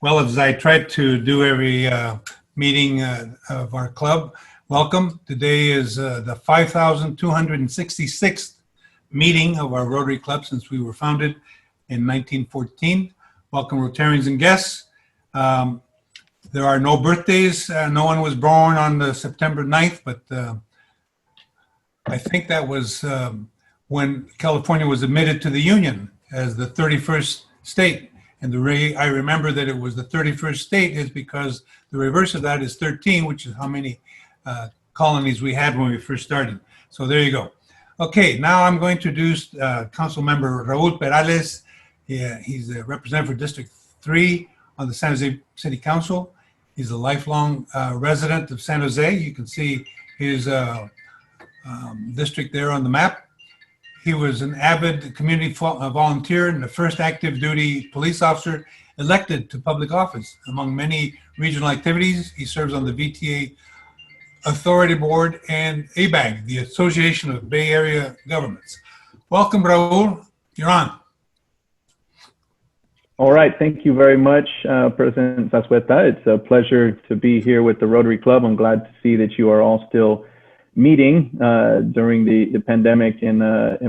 Well, as I try to do every meeting of our club, welcome. Today is the 5,266th meeting of our Rotary Club since we were founded in 1914. Welcome, Rotarians and guests. There are no birthdays. No one was born on the September 9th, but I think that was when California was admitted to the Union as the 31st state. And the way I remember that it was the 31st state is because the reverse of that is 13, which is how many colonies we had when we first started. So there you go. Okay, now I'm going to introduce Council Member Raul Perales. He's a representative for District 3 on the San Jose City Council. He's a lifelong resident of San Jose. You can see his district there on the map. He was an avid community volunteer and the first active duty police officer elected to public office. Among many regional activities, he serves on the VTA Authority Board and ABAG, the Association of Bay Area Governments. Welcome, Raul. You're on. All right. Thank you very much, President Zazueta. It's a pleasure to be here with the Rotary Club. I'm glad to see that you are all still meeting during the pandemic, and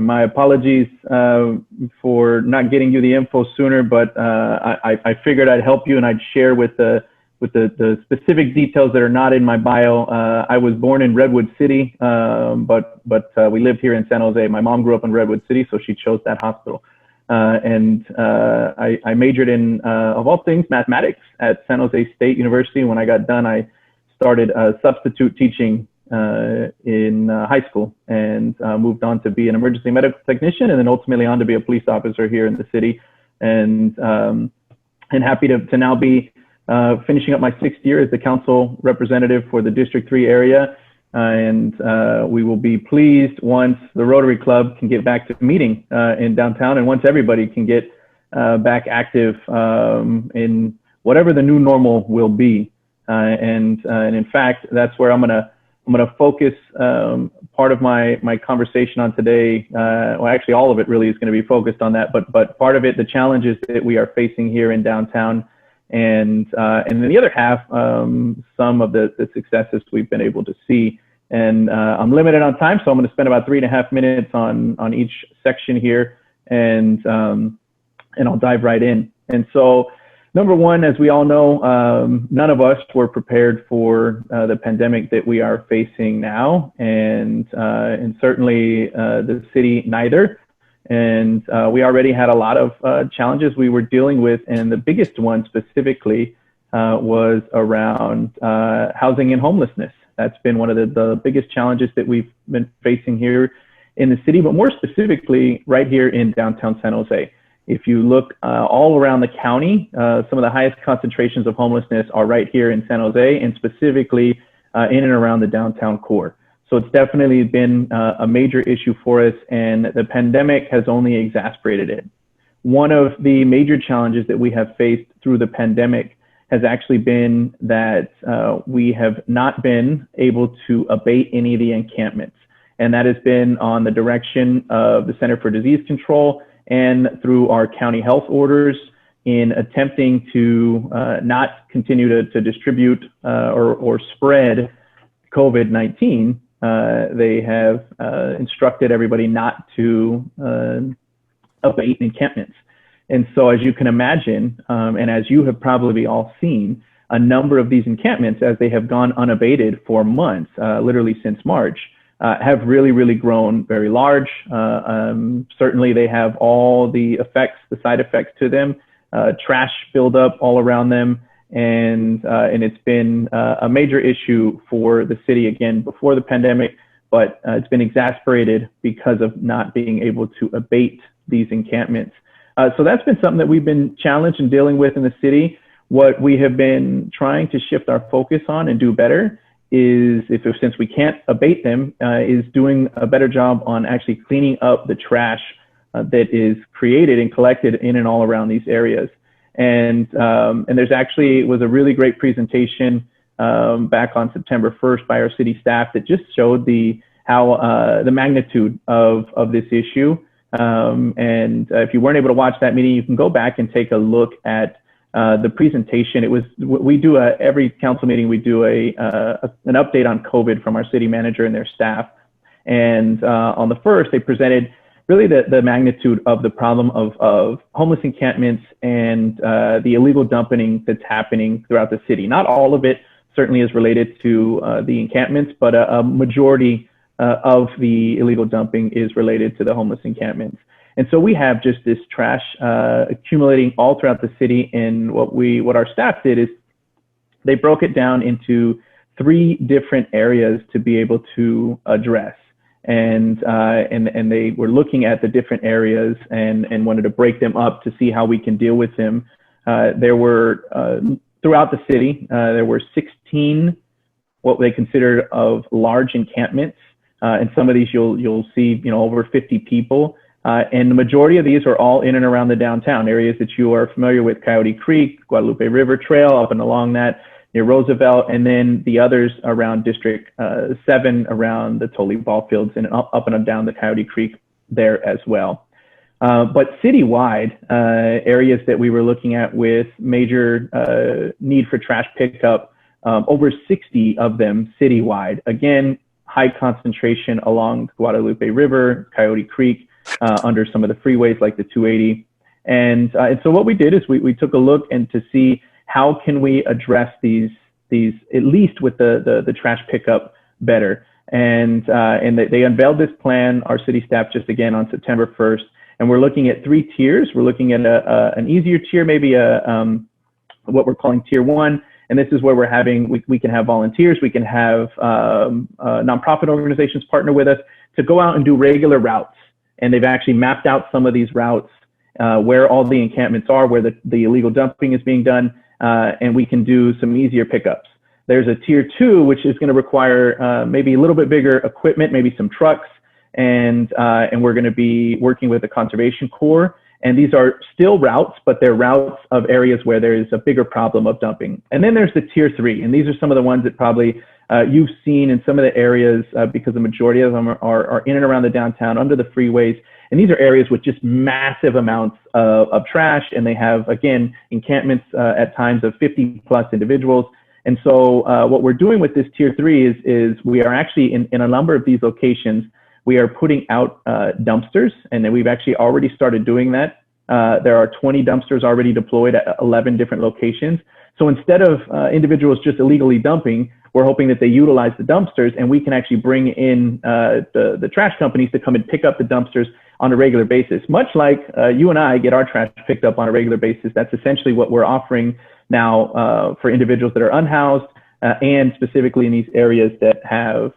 my apologies for not getting you the info sooner, but I figured I'd help you and I'd share with the specific details that are not in my bio. I was born in Redwood City, but we lived here in San Jose. My mom grew up in Redwood City, so she chose that hospital. And I majored in, of all things, mathematics at San Jose State University. When I got done, I started substitute teaching in high school and moved on to be an emergency medical technician, and then ultimately on to be a police officer here in the city. And happy to now be finishing up my 6th year as the council representative for the District 3 area. And we will be pleased once the Rotary Club can get back to meeting in downtown, and once everybody can get back active in whatever the new normal will be. And in fact, that's where I'm gonna focus part of my conversation on today. Well, actually, all of it really is going to be focused on that. But part of it, the challenges that we are facing here in downtown, and then the other half, some of the successes we've been able to see. And I'm limited on time, so I'm going to spend about 3.5 minutes on each section here, and I'll dive right in. And so, number one, as we all know, none of us were prepared for the pandemic that we are facing now, and certainly the city neither. And we already had a lot of challenges we were dealing with, and the biggest one specifically was around housing and homelessness. That's been one of the biggest challenges that we've been facing here in the city, but more specifically right here in downtown San Jose. If you look all around the county, some of the highest concentrations of homelessness are right here in San Jose, and specifically in and around the downtown core. So it's definitely been a major issue for us, and the pandemic has only exacerbated it. One of the major challenges that we have faced through the pandemic has actually been that we have not been able to abate any of the encampments. And that has been on the direction of the Center for Disease Control and through our county health orders in attempting to not continue to distribute or spread COVID-19. They have instructed everybody not to abate encampments. And so, as you can imagine, and as you have probably all seen, a number of these encampments, as they have gone unabated for months, literally since March, have really grown very large. Certainly, they have all the effects, the side effects to them, trash buildup all around them. And it's been a major issue for the city, again, before the pandemic, but it's been exacerbated because of not being able to abate these encampments. So that's been something that we've been challenged and dealing with in the city. What we have been trying to shift our focus on and do better is, since we can't abate them, is doing a better job on actually cleaning up the trash that is created and collected in and all around these areas. And there's actually was a really great presentation back on September 1st by our city staff that just showed the magnitude of this issue. And if you weren't able to watch that meeting, you can go back and take a look at the presentation, we do every council meeting, we do an update on COVID from our city manager and their staff. And on the first, they presented really the magnitude of the problem of homeless encampments and the illegal dumping that's happening throughout the city. Not all of it certainly is related to the encampments, but a majority of the illegal dumping is related to the homeless encampments. And so we have just this trash accumulating all throughout the city. And what our staff did is they broke it down into 3 different areas to be able to address. And they were looking at the different areas and wanted to break them up to see how we can deal with them. There were, throughout the city, there were 16 what they considered of large encampments. And some of these you'll see, over 50 people. And the majority of these are all in and around the downtown areas that you are familiar with: Coyote Creek, Guadalupe River Trail, up and along that, near Roosevelt, and then the others around District 7, around the Tully ball fields, and up and down the Coyote Creek there as well. But citywide, areas that we were looking at with major need for trash pickup, over 60 of them citywide. Again, high concentration along Guadalupe River, Coyote Creek, under some of the freeways like the 280. And so what we did is we took a look and to see how can we address these at least with the trash pickup better. And they unveiled this plan, our city staff, just again on September 1st. And we're looking at 3 tiers. We're looking at an easier tier, maybe what we're calling tier 1. And this is where we're having, we can have volunteers, we can have nonprofit organizations partner with us to go out and do regular routes. And they've actually mapped out some of these routes where all the encampments are, where the illegal dumping is being done, and we can do some easier pickups. There's a tier 2, which is going to require maybe a little bit bigger equipment, maybe some trucks, and we're going to be working with the Conservation Corps. And these are still routes, but they're routes of areas where there is a bigger problem of dumping. And then there's the tier 3, and these are some of the ones that probably you've seen in some of the areas because the majority of them are in and around the downtown, under the freeways. And these are areas with just massive amounts of trash, and they have, again, encampments at times of 50 plus individuals. And so what we're doing with this tier 3 is we are actually in a number of these locations, we are putting out dumpsters, and then we've actually already started doing that. There are 20 dumpsters already deployed at 11 different locations. So instead of individuals just illegally dumping, we're hoping that they utilize the dumpsters, and we can actually bring in the trash companies to come and pick up the dumpsters on a regular basis. Much like you and I get our trash picked up on a regular basis, that's essentially what we're offering now for individuals that are unhoused and specifically in these areas that have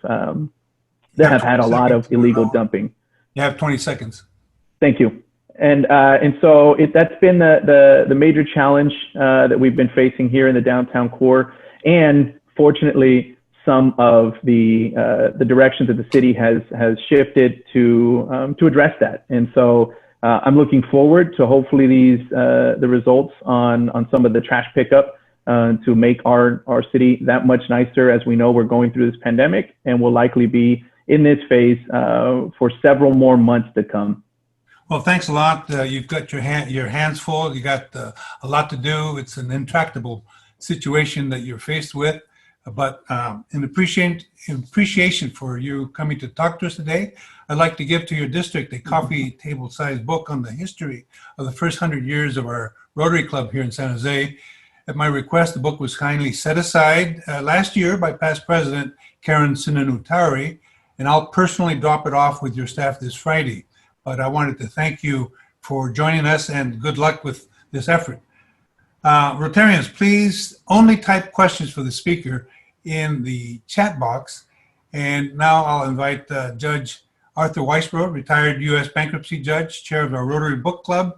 had a lot of illegal dumping. You have 20 seconds. Thank you. And so that's been the major challenge that we've been facing here in the downtown core. And fortunately, some of the directions that the city has shifted to address that. And so I'm looking forward to hopefully the results on some of the trash pickup to make our city that much nicer. As we know, we're going through this pandemic, and will likely be in this phase for several more months to come. Well, thanks a lot. You've got your hands full. You got a lot to do. It's an intractable situation that you're faced with. But in appreciation for you coming to talk to us today, I'd like to give to your district a coffee table-sized book on the history of the first 100 years of our Rotary Club here in San Jose. At my request, the book was kindly set aside last year by past president Karen Sinanutari, and I'll personally drop it off with your staff this Friday. But I wanted to thank you for joining us, and good luck with this effort. Rotarians, please only type questions for the speaker in the chat box. And now I'll invite Judge Arthur Weisbrod, retired U.S. bankruptcy judge, chair of our Rotary Book Club,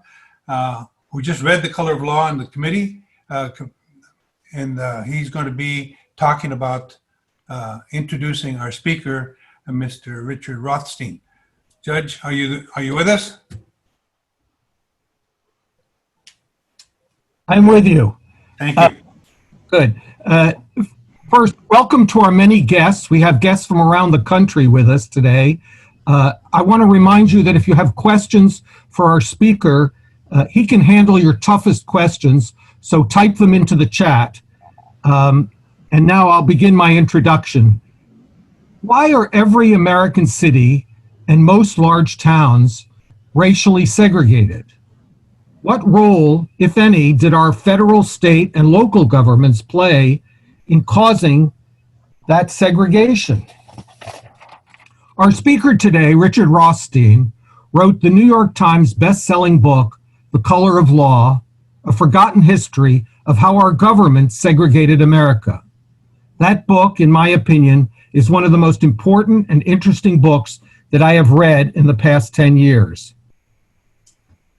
who just read The Color of Law in the committee. And he's going to be talking about introducing our speaker, Mr. Richard Rothstein. Judge, are you with us? I'm with you. Thank you. Good. First, welcome to our many guests. We have guests from around the country with us today. I want to remind you that if you have questions for our speaker, he can handle your toughest questions. so type them into the chat. And now I'll begin my introduction. Why are every American city and most large towns racially segregated? What role, if any, did our federal, state, and local governments play in causing that segregation? Our speaker today, Richard Rothstein, wrote the New York Times best-selling book, The Color of Law, A Forgotten History of How Our Government Segregated America. That book, in my opinion, is one of the most important and interesting books that I have read in the past 10 years.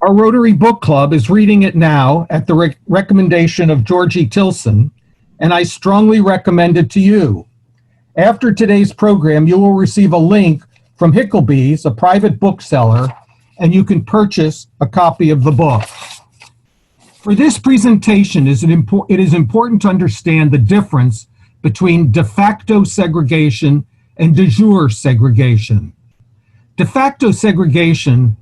Our Rotary Book Club is reading it now at the recommendation of Georgie Tilson, and I strongly recommend it to you. After today's program, you will receive a link from Hicklebee's, a private bookseller, and you can purchase a copy of the book. For this presentation, it is important to understand the difference between de facto segregation and de jure segregation. De facto segregation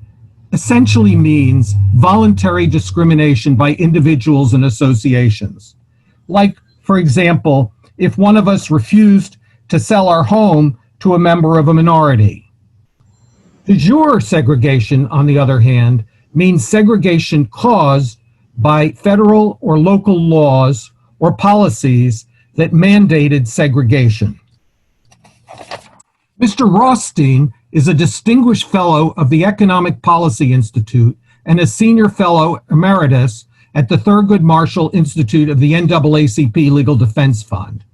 essentially means voluntary discrimination by individuals and associations. Like, for example, if one of us refused to sell our home to a member of a minority. De jure segregation, on the other hand, means segregation caused by federal or local laws or policies that mandated segregation. Mr. Rothstein is a distinguished fellow of the Economic Policy Institute and a senior fellow emeritus at the Thurgood Marshall Institute of the NAACP Legal Defense Fund.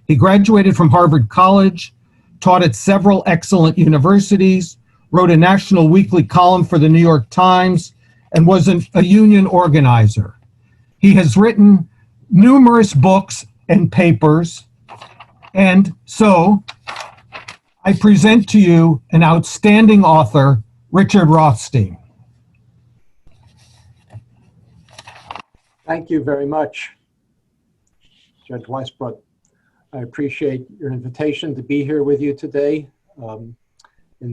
He graduated from Harvard College, taught at several excellent universities, wrote a national weekly column for the New York Times, and was a union organizer. He has written numerous books and papers, and so I present to you an outstanding author, Richard Rothstein. Thank you very much, Judge Weisbrot. I appreciate your invitation to be here with you today in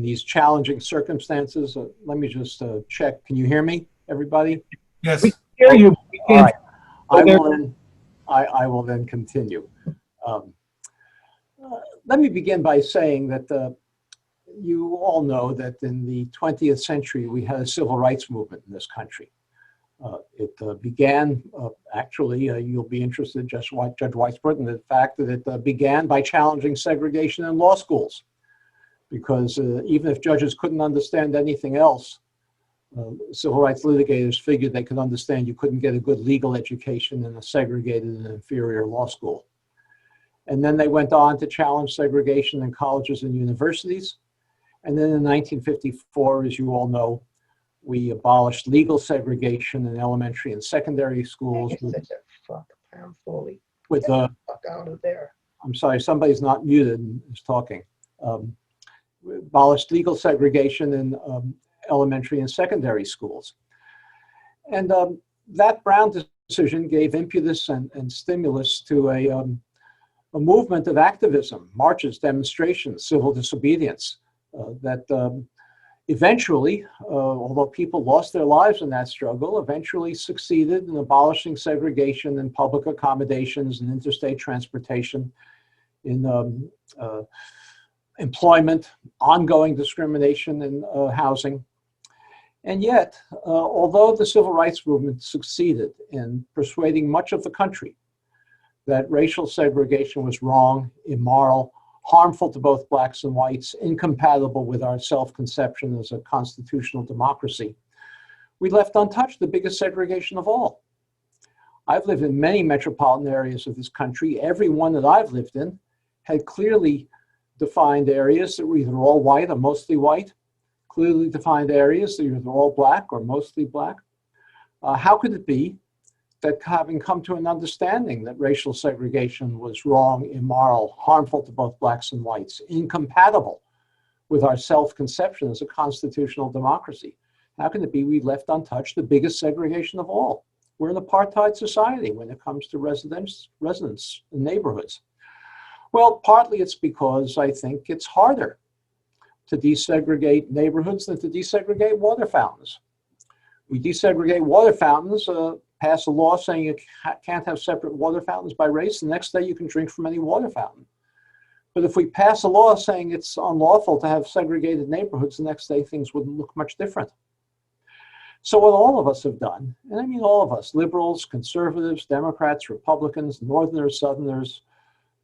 these challenging circumstances. Let me just check. Can you hear me, everybody? Yes. We hear you. All right. I will then continue. Let me begin by saying that you all know that in the 20th century, we had a civil rights movement in this country. It began, actually, you'll be interested, Judge Weisbrot, in the fact that it began by challenging segregation in law schools. Because even if judges couldn't understand anything else, civil rights litigators figured they could understand you couldn't get a good legal education in a segregated and inferior law school. And then they went on to challenge segregation in colleges and universities. And then in 1954, as you all know, we abolished legal segregation in elementary and secondary schools. With the fuck out of there. I'm sorry, somebody's not muted and is talking. We abolished legal segregation in elementary and secondary schools. And that Brown decision gave impetus and stimulus to a movement of activism, marches, demonstrations, civil disobedience that eventually, although people lost their lives in that struggle, eventually succeeded in abolishing segregation in public accommodations and interstate transportation, in employment, ongoing discrimination in housing. And yet, although the civil rights movement succeeded in persuading much of the country that racial segregation was wrong, immoral, harmful to both blacks and whites, incompatible with our self-conception as a constitutional democracy, we left untouched the biggest segregation of all. I've lived in many metropolitan areas of this country. Every one that I've lived in had clearly defined areas that were either all white or mostly white, clearly defined areas that were either all black or mostly black. How could it be that, having come to an understanding that racial segregation was wrong, immoral, harmful to both blacks and whites, incompatible with our self-conception as a constitutional democracy, how can it be we left untouched the biggest segregation of all? We're an apartheid society when it comes to residents in neighborhoods. Well, partly it's because I think it's harder to desegregate neighborhoods than to desegregate water fountains. We desegregate water fountains pass a law saying you can't have separate water fountains by race, the next day you can drink from any water fountain. But if we pass a law saying it's unlawful to have segregated neighborhoods, the next day things wouldn't look much different. So what all of us have done, and I mean all of us, liberals, conservatives, Democrats, Republicans, Northerners, Southerners,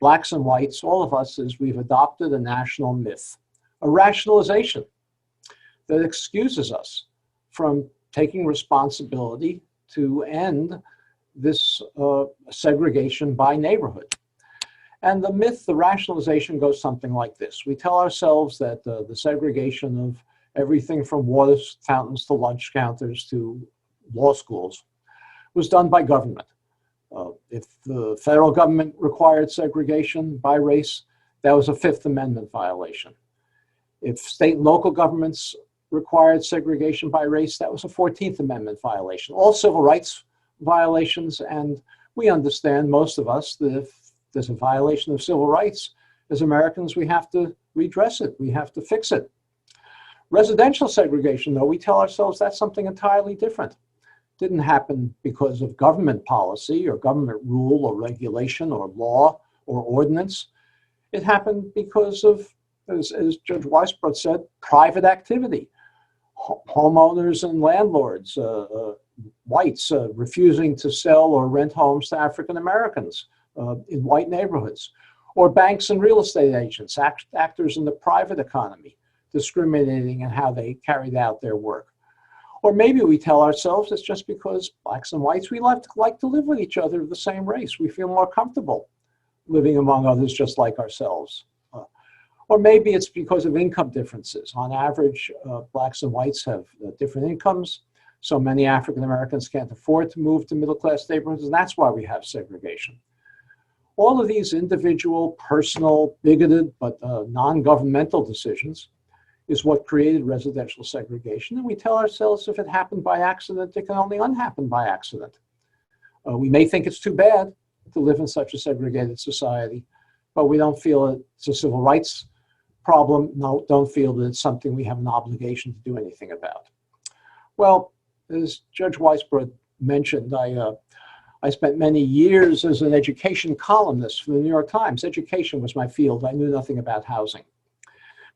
blacks and whites, all of us, is we've adopted a national myth, a rationalization that excuses us from taking responsibility to end this segregation by neighborhood. And the myth, the rationalization goes something like this. We tell ourselves that the segregation of everything from water fountains to lunch counters to law schools was done by government. If the federal government required segregation by race, that was a Fifth Amendment violation. If state and local governments required segregation by race, that was a 14th Amendment violation. All civil rights violations, and we understand, most of us, that if there's a violation of civil rights, as Americans, we have to redress it, we have to fix it. Residential segregation, though, we tell ourselves that's something entirely different. Didn't happen because of government policy or government rule or regulation or law or ordinance. It happened because of, as Judge Weisbrot said, private activity. Homeowners and landlords, whites refusing to sell or rent homes to African Americans in white neighborhoods, or banks and real estate agents, actors in the private economy, discriminating in how they carried out their work. Or maybe we tell ourselves it's just because blacks and whites, we like to live with each other of the same race. We feel more comfortable living among others just like ourselves. Or maybe it's because of income differences. On average, blacks and whites have different incomes, so many African Americans can't afford to move to middle-class neighborhoods, and that's why we have segregation. All of these individual, personal, bigoted, but non-governmental decisions is what created residential segregation. And we tell ourselves if it happened by accident, it can only unhappen by accident. We may think it's too bad to live in such a segregated society, but we don't feel it's a civil rights problem. No, don't feel that it's something we have an obligation to do anything about. Well, as Judge Weisbrot mentioned, I spent many years as an education columnist for the New York Times. Education was my field. I knew nothing about housing.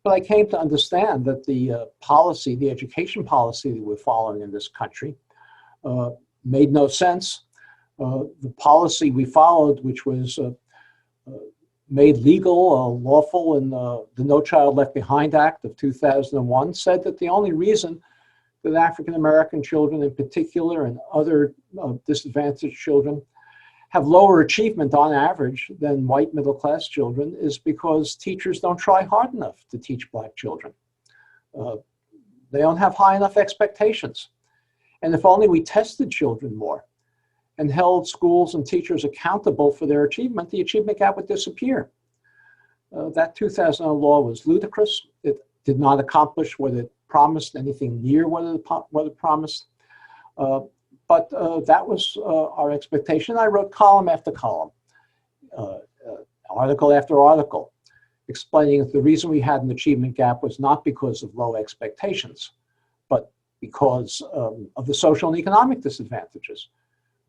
But I came to understand that the policy, the education policy that we're following in this country made no sense. The policy we followed, which was made legal, lawful in the No Child Left Behind Act of 2001, said that the only reason that African American children in particular and other disadvantaged children have lower achievement on average than white middle-class children is because teachers don't try hard enough to teach black children. They don't have high enough expectations. And if only we tested children more and held schools and teachers accountable for their achievement, the achievement gap would disappear. That 2000 law was ludicrous. It did not accomplish what it promised, anything near what it promised. But that was our expectation. I wrote column after column, article after article, explaining that the reason we had an achievement gap was not because of low expectations, but because of the social and economic disadvantages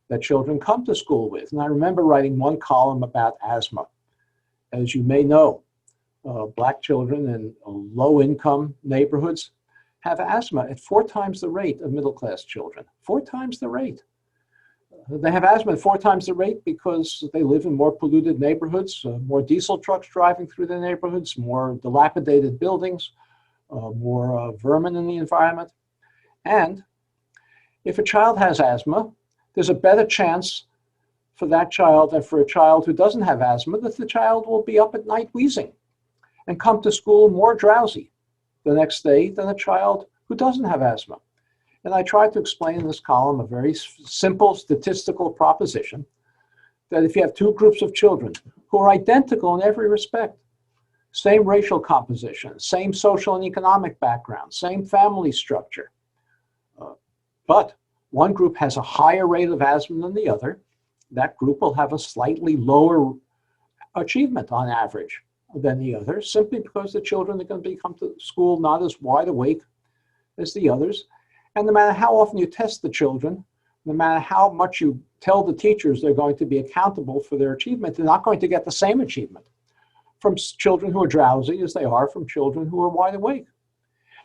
that children come to school with. And I remember writing one column about asthma. As you may know, black children in low-income neighborhoods have asthma at 4 times the rate of middle-class children. 4 times the rate. They have asthma at 4 times the rate because they live in more polluted neighborhoods, more diesel trucks driving through the neighborhoods, more dilapidated buildings, more vermin in the environment. And if a child has asthma, there's a better chance for that child than for a child who doesn't have asthma that the child will be up at night wheezing and come to school more drowsy the next day than a child who doesn't have asthma. And I tried to explain in this column a very simple statistical proposition that if you have 2 groups of children who are identical in every respect, same racial composition, same social and economic background, same family structure, but one group has a higher rate of asthma than the other, that group will have a slightly lower achievement on average than the others, simply because the children are going to come to school not as wide awake as the others. And no matter how often you test the children no matter how much you tell the teachers they're going to be accountable for their achievement, they're not going to get the same achievement from children who are drowsy as they are from children who are wide awake.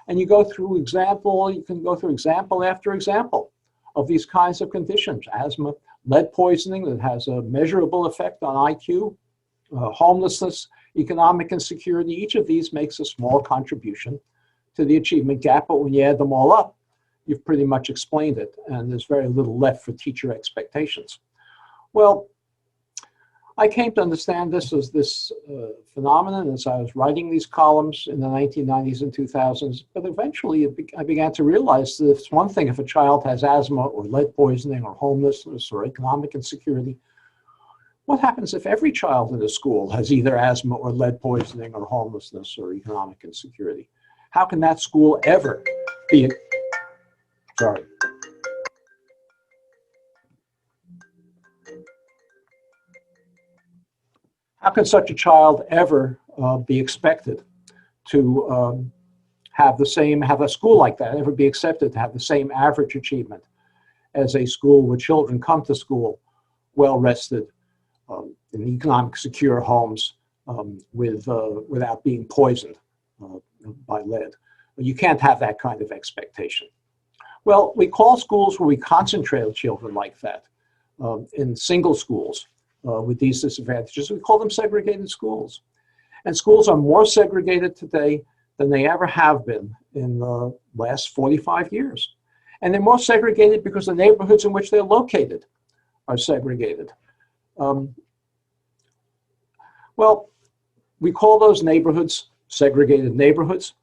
And you can go through example after example of these kinds of conditions: asthma, lead poisoning that has a measurable effect on IQ, homelessness, economic insecurity. Each of these makes a small contribution to the achievement gap, but when you add them all up, you've pretty much explained it, and there's very little left for teacher expectations. Well, I came to understand this as this phenomenon as I was writing these columns in the 1990s and 2000s, but eventually I began to realize that it's one thing if a child has asthma or lead poisoning or homelessness or economic insecurity. What happens if every child in a school has either asthma or lead poisoning or homelessness or economic insecurity? How can that school ever be, how can such a child ever be expected to have a school like that, ever be accepted to have the same average achievement as a school where children come to school well-rested, in economic secure homes without being poisoned by lead? You can't have that kind of expectation. Well, we call schools where we concentrate children like that in single schools with these disadvantages, we call them segregated schools. And schools are more segregated today than they ever have been in the last 45 years. And they're more segregated because the neighborhoods in which they're located are segregated. Well, we call those neighborhoods segregated neighborhoods.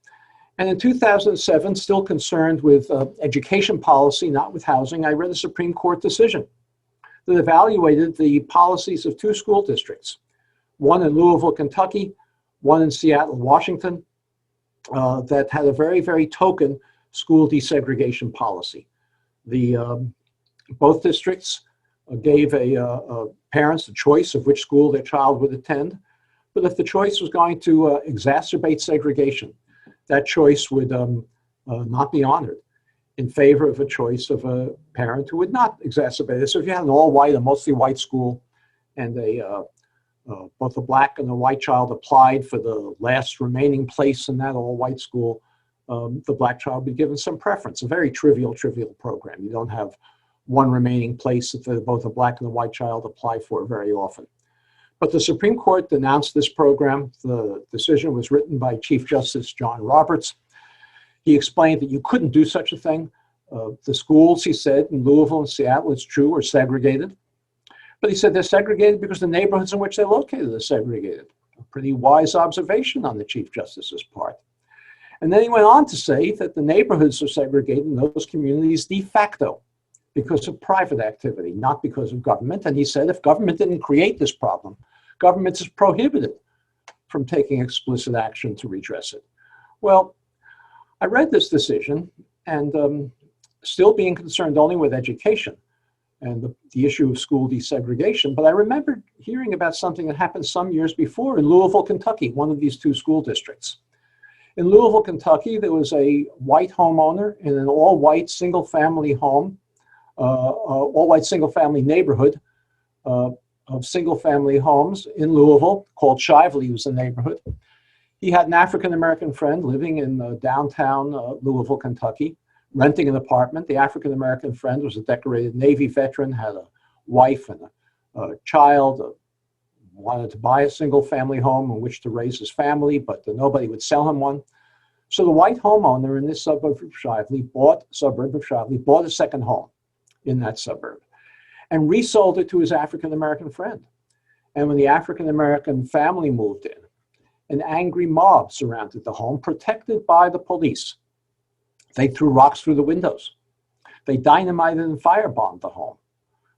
And in 2007, still concerned with education policy, not with housing, I read a Supreme Court decision that evaluated the policies of two school districts, one in Louisville, Kentucky, one in Seattle, Washington, that had a very, very token school desegregation policy. Both districts gave parents the choice of which school their child would attend, but if the choice was going to exacerbate segregation, that choice would not be honored in favor of a choice of a parent who would not exacerbate it. So if you had an all-white, a mostly white school, and both a black and a white child applied for the last remaining place in that all-white school, the black child would be given some preference. A very trivial program. You don't have one remaining place that both a black and a white child apply for very often. But the Supreme Court denounced this program. The decision was written by Chief Justice John Roberts. He explained that you couldn't do such a thing. The schools, he said, in Louisville and Seattle, it's true, are segregated. But he said they're segregated because the neighborhoods in which they're located are segregated. A pretty wise observation on the Chief Justice's part. And then he went on to say that the neighborhoods are segregated in those communities de facto because of private activity, not because of government. And he said if government didn't create this problem, government is prohibited from taking explicit action to redress it. Well, I read this decision and still being concerned only with education and the issue of school desegregation, but I remembered hearing about something that happened some years before in Louisville, Kentucky, one of these two school districts. In Louisville, Kentucky, there was a white homeowner in an all-white single-family home, all-white single-family neighborhood of single-family homes in Louisville called Shively was the neighborhood. He had an African-American friend living in downtown Louisville, Kentucky, renting an apartment. The African-American friend was a decorated Navy veteran, had a wife and a child, wanted to buy a single-family home in which to raise his family, but nobody would sell him one. So the white homeowner in this suburb of Shively bought a second home in that suburb and resold it to his African-American friend. And when the African-American family moved in, an angry mob surrounded the home, protected by the police. They threw rocks through the windows. They dynamited and firebombed the home.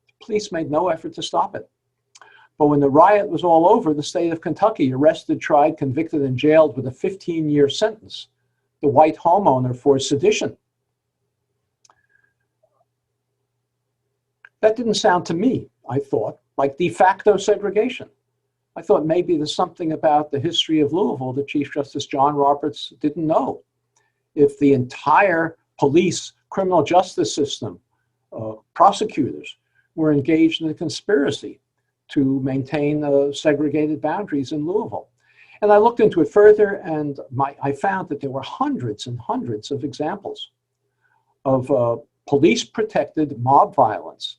The police made no effort to stop it. But when the riot was all over, the state of Kentucky arrested, tried, convicted, and jailed with a 15-year sentence the white homeowner for sedition. That didn't sound to me, I thought, like de facto segregation. I thought maybe there's something about the history of Louisville that Chief Justice John Roberts didn't know. If the entire police criminal justice system prosecutors were engaged in a conspiracy to maintain segregated boundaries in Louisville. And I looked into it further, and I found that there were hundreds and hundreds of examples of police-protected mob violence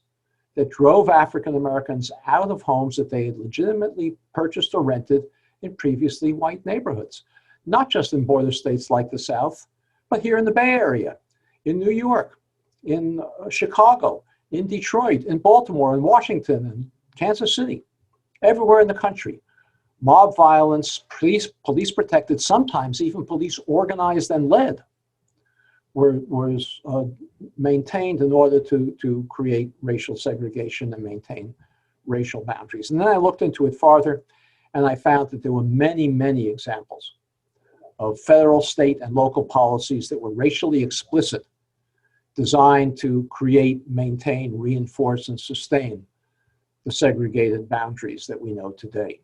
that drove African Americans out of homes that they had legitimately purchased or rented in previously white neighborhoods, not just in border states like the South, but here in the Bay Area, in New York, in Chicago, in Detroit, in Baltimore, in Washington, and Kansas City, everywhere in the country. Mob violence, police protected, sometimes even police organized and led, was maintained in order to create racial segregation and maintain racial boundaries. And then I looked into it farther, and I found that there were many, many examples of federal, state, and local policies that were racially explicit, designed to create, maintain, reinforce, and sustain the segregated boundaries that we know today.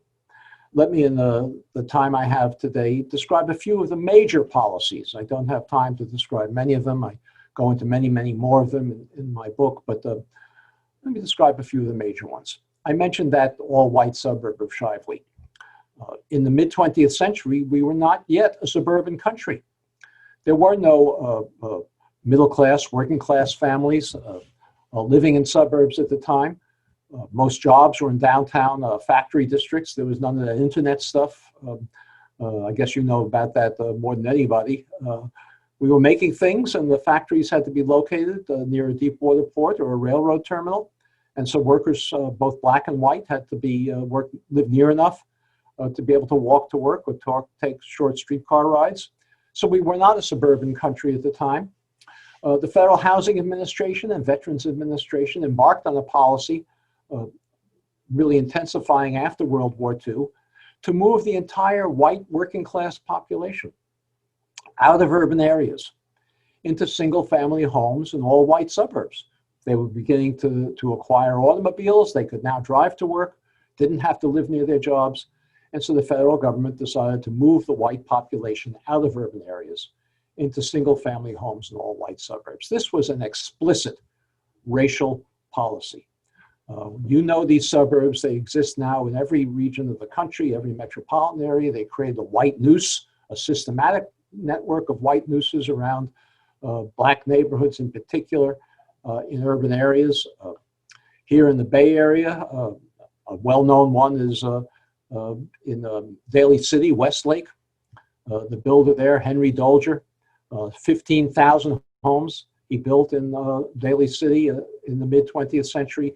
Let me, in the time I have today, describe a few of the major policies. I don't have time to describe many of them. I go into many, many more of them in my book, but let me describe a few of the major ones. I mentioned that all-white suburb of Shively. In the mid-20th century, we were not yet a suburban country. There were no middle-class, working-class families living in suburbs at the time. Most jobs were in downtown factory districts. There was none of that internet stuff. I guess you know about that more than anybody. We were making things, and the factories had to be located near a deep water port or a railroad terminal. And so workers, both black and white, had to be live near enough to be able to walk to work or take short streetcar rides. So we were not a suburban country at the time. The Federal Housing Administration and Veterans Administration embarked on a policy really intensifying after World War II, to move the entire white working class population out of urban areas into single family homes in all white suburbs. They were beginning to acquire automobiles. They could now drive to work, didn't have to live near their jobs. And so the federal government decided to move the white population out of urban areas into single family homes in all white suburbs. This was an explicit racial policy. You know these suburbs, they exist now in every region of the country, every metropolitan area. They created a white noose, a systematic network of white nooses around black neighborhoods in particular in urban areas. Here in the Bay Area, a well-known one is in Daly City, Westlake. The builder there, Henry Dolger, 15,000 homes he built in Daly City in the mid-20th century.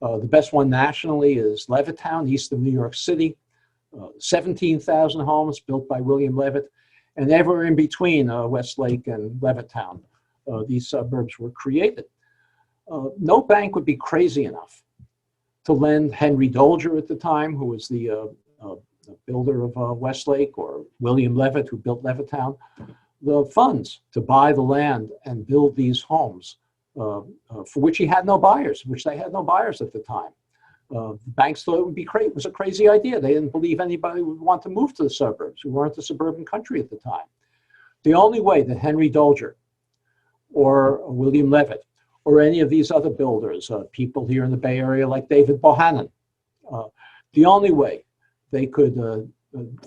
The best one nationally is Levittown, east of New York City. 17,000 homes built by William Levitt. And everywhere in between Westlake and Levittown, these suburbs were created. No bank would be crazy enough to lend Henry Dolger at the time, who was the builder of Westlake, or William Levitt, who built Levittown, the funds to buy the land and build these homes. For which he had no buyers, which they had no buyers at the time. The banks thought it would be it was a crazy idea. They didn't believe anybody would want to move to the suburbs. We weren't a suburban country at the time. The only way that Henry Dolger or William Levitt or any of these other builders, people here in the Bay Area like David Bohannon, the only way they could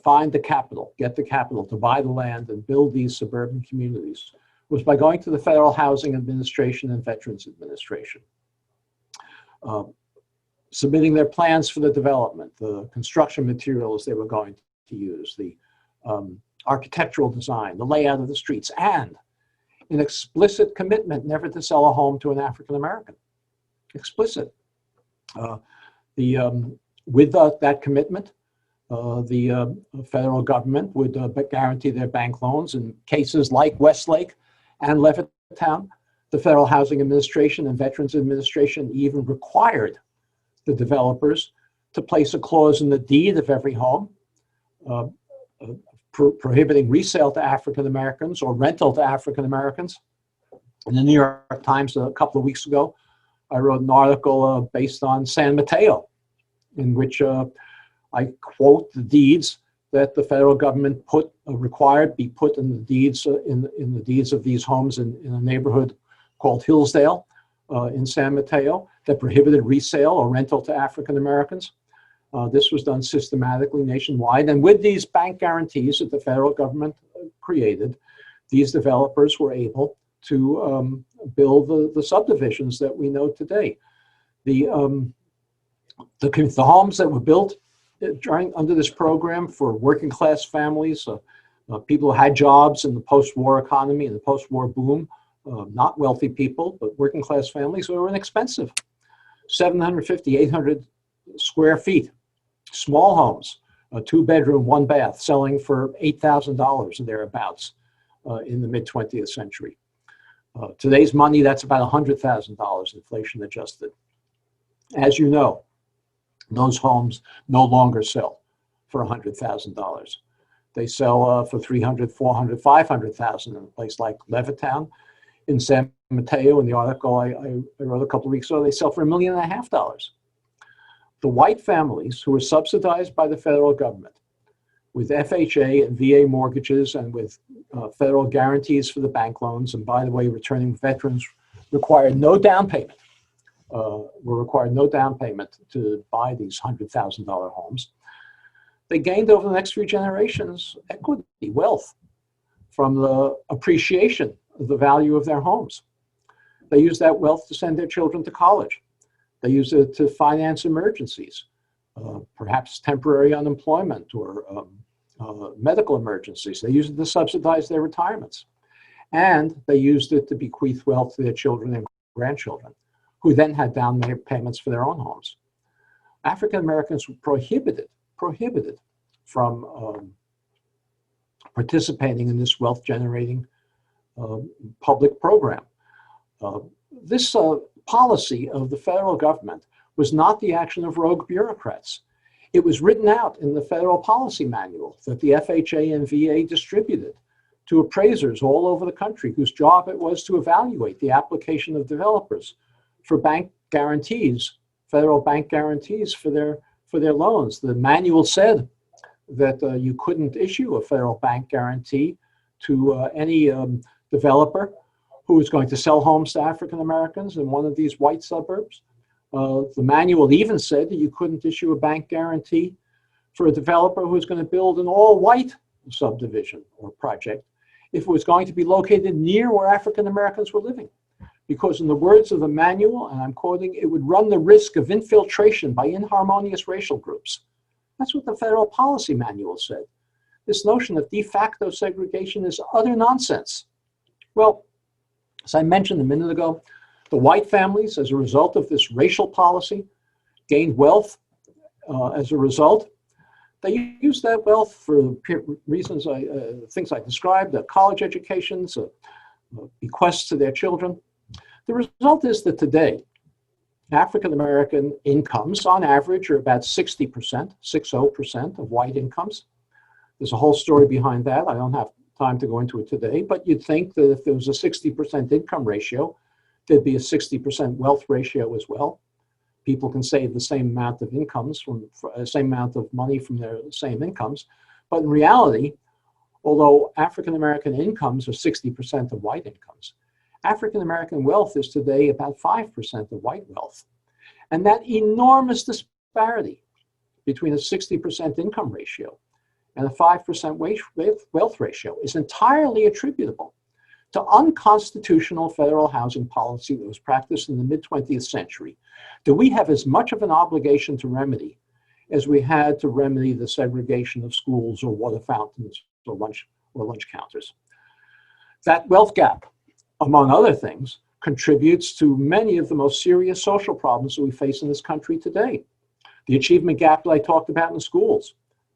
find the capital, get the capital to buy the land and build these suburban communities was by going to the Federal Housing Administration and Veterans Administration, submitting their plans for the development, the construction materials they were going to use, the architectural design, the layout of the streets, and an explicit commitment never to sell a home to an African American. Explicit. With that commitment, the federal government would guarantee their bank loans in cases like Westlake and Levittown. The Federal Housing Administration and Veterans Administration even required the developers to place a clause in the deed of every home prohibiting resale to African Americans or rental to African Americans. In the New York Times a couple of weeks ago, I wrote an article based on San Mateo, in which I quote the deeds that the federal government required be put in the deeds in the deeds of these homes in a neighborhood called Hillsdale, in San Mateo that prohibited resale or rental to African Americans. This was done systematically nationwide. And with these bank guarantees that the federal government created, these developers were able to build the subdivisions that we know today. The homes that were built under this program for working class families, people who had jobs in the post-war economy and the post-war boom, not wealthy people, but working class families, were inexpensive. 750, 800 square feet, small homes, a 2-bedroom, 1-bath, selling for $8,000 and thereabouts in the mid-20th century. Today's money, that's about $100,000 inflation adjusted. As you know, those homes no longer sell for $100,000. They sell for $300,000, $400,000, $500,000 in a place like Levittown. In San Mateo, in the article I wrote a couple of weeks ago, they sell for $1.5 million. The white families who were subsidized by the federal government with FHA and VA mortgages and with federal guarantees for the bank loans, and by the way, returning veterans required no down payment, were required no down payment to buy these $100,000 homes. They gained over the next few generations equity, wealth, from the appreciation of the value of their homes. They used that wealth to send their children to college. They used it to finance emergencies, perhaps temporary unemployment or medical emergencies. They used it to subsidize their retirements. And they used it to bequeath wealth to their children and grandchildren, who then had down payments for their own homes. African Americans were prohibited from participating in this wealth generating public program. This policy of the federal government was not the action of rogue bureaucrats. It was written out in the federal policy manual that the FHA and VA distributed to appraisers all over the country, whose job it was to evaluate the application of developers for bank guarantees, federal bank guarantees for their loans. The manual said that you couldn't issue a federal bank guarantee to any developer who was going to sell homes to African Americans in one of these white suburbs. The manual even said that you couldn't issue a bank guarantee for a developer who was going to build an all-white subdivision or project if it was going to be located near where African Americans were living. Because in the words of the manual, and I'm quoting, it would run the risk of infiltration by inharmonious racial groups. That's what the federal policy manual said. This notion of de facto segregation is utter nonsense. Well, as I mentioned a minute ago, the white families, as a result of this racial policy, gained wealth as a result. They used that wealth for reasons, things I described, college educations, bequests to their children. The result is that today, African American incomes, on average, are about 60%, 60% of white incomes. There's a whole story behind that. I don't have time to go into it today, but you'd think that if there was a 60% income ratio, there'd be a 60% wealth ratio as well. People can save the same amount of incomes from the same amount of money from their same incomes. But in reality, although African American incomes are 60% of white incomes, African American wealth is today about 5% of white wealth. And that enormous disparity between a 60% income ratio and a 5% wealth ratio is entirely attributable to unconstitutional federal housing policy that was practiced in the mid-20th century, that we have as much of an obligation to remedy as we had to remedy the segregation of schools or water fountains or lunch counters. That wealth gap, among other things, contributes to many of the most serious social problems that we face in this country today. The achievement gap that I talked about in schools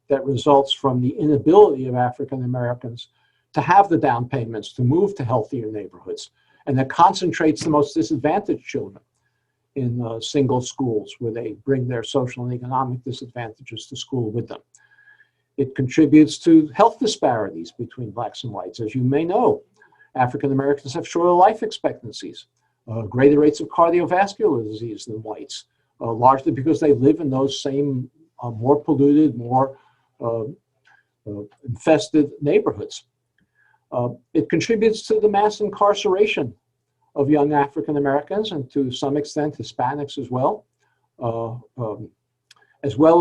that results from the inability of African Americans to have the down payments to move to healthier neighborhoods, and that concentrates the most disadvantaged children in single schools where they bring their social and economic disadvantages to school with them. It contributes to health disparities between blacks and whites. As you may know, African Americans have shorter life expectancies, greater rates of cardiovascular disease than whites, largely because they live in those same more polluted, more infested neighborhoods. It contributes to the mass incarceration of young African Americans and to some extent Hispanics as well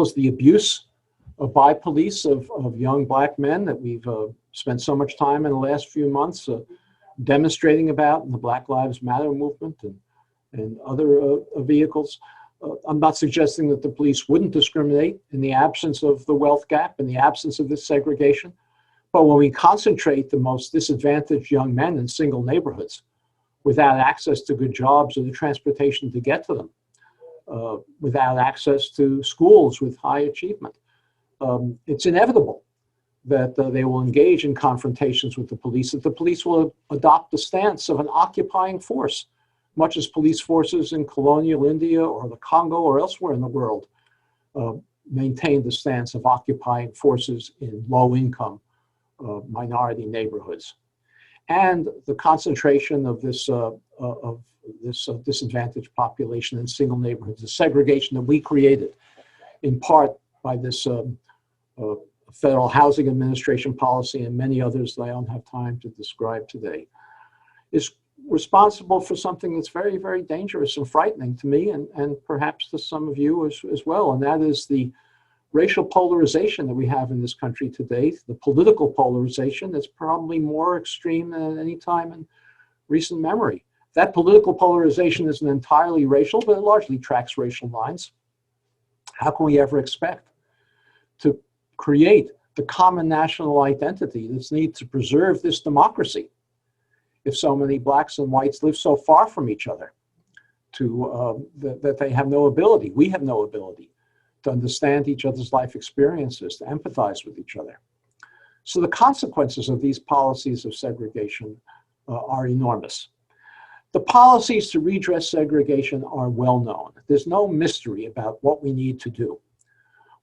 as the abuse by police of young black men that we've spent so much time in the last few months demonstrating about in the Black Lives Matter movement and other vehicles. I'm not suggesting that the police wouldn't discriminate in the absence of the wealth gap, in the absence of this segregation. But when we concentrate the most disadvantaged young men in single neighborhoods without access to good jobs or the transportation to get to them, without access to schools with high achievement, it's inevitable that they will engage in confrontations with the police, that the police will adopt the stance of an occupying force, much as police forces in colonial India or the Congo or elsewhere in the world maintained the stance of occupying forces in low-income minority neighborhoods. And the concentration of this disadvantaged population in single neighborhoods, the segregation that we created, in part by this Federal Housing Administration policy and many others that I don't have time to describe today, is responsible for something that's very, very dangerous and frightening to me and perhaps to some of you as well. And that is the racial polarization that we have in this country today, the political polarization that's probably more extreme than at any time in recent memory. That political polarization isn't entirely racial, but it largely tracks racial lines. How can we ever expect to create the common national identity that's needed to preserve this democracy if so many blacks and whites live so far from each other that they have no ability, we have no ability to understand each other's life experiences, to empathize with each other. So the consequences of these policies of segregation are enormous. The policies to redress segregation are well known. There's no mystery about what we need to do.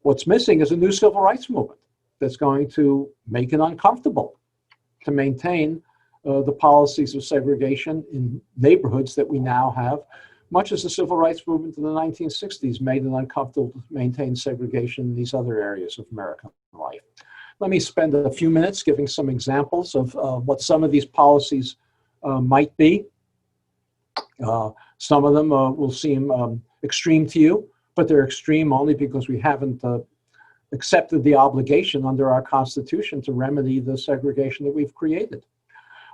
What's missing is a new civil rights movement that's going to make it uncomfortable to maintain the policies of segregation in neighborhoods that we now have, much as the civil rights movement in the 1960s made it uncomfortable to maintain segregation in these other areas of American life. Let me spend a few minutes giving some examples of what some of these policies might be. Some of them will seem extreme to you, but they're extreme only because we haven't accepted the obligation under our Constitution to remedy the segregation that we've created.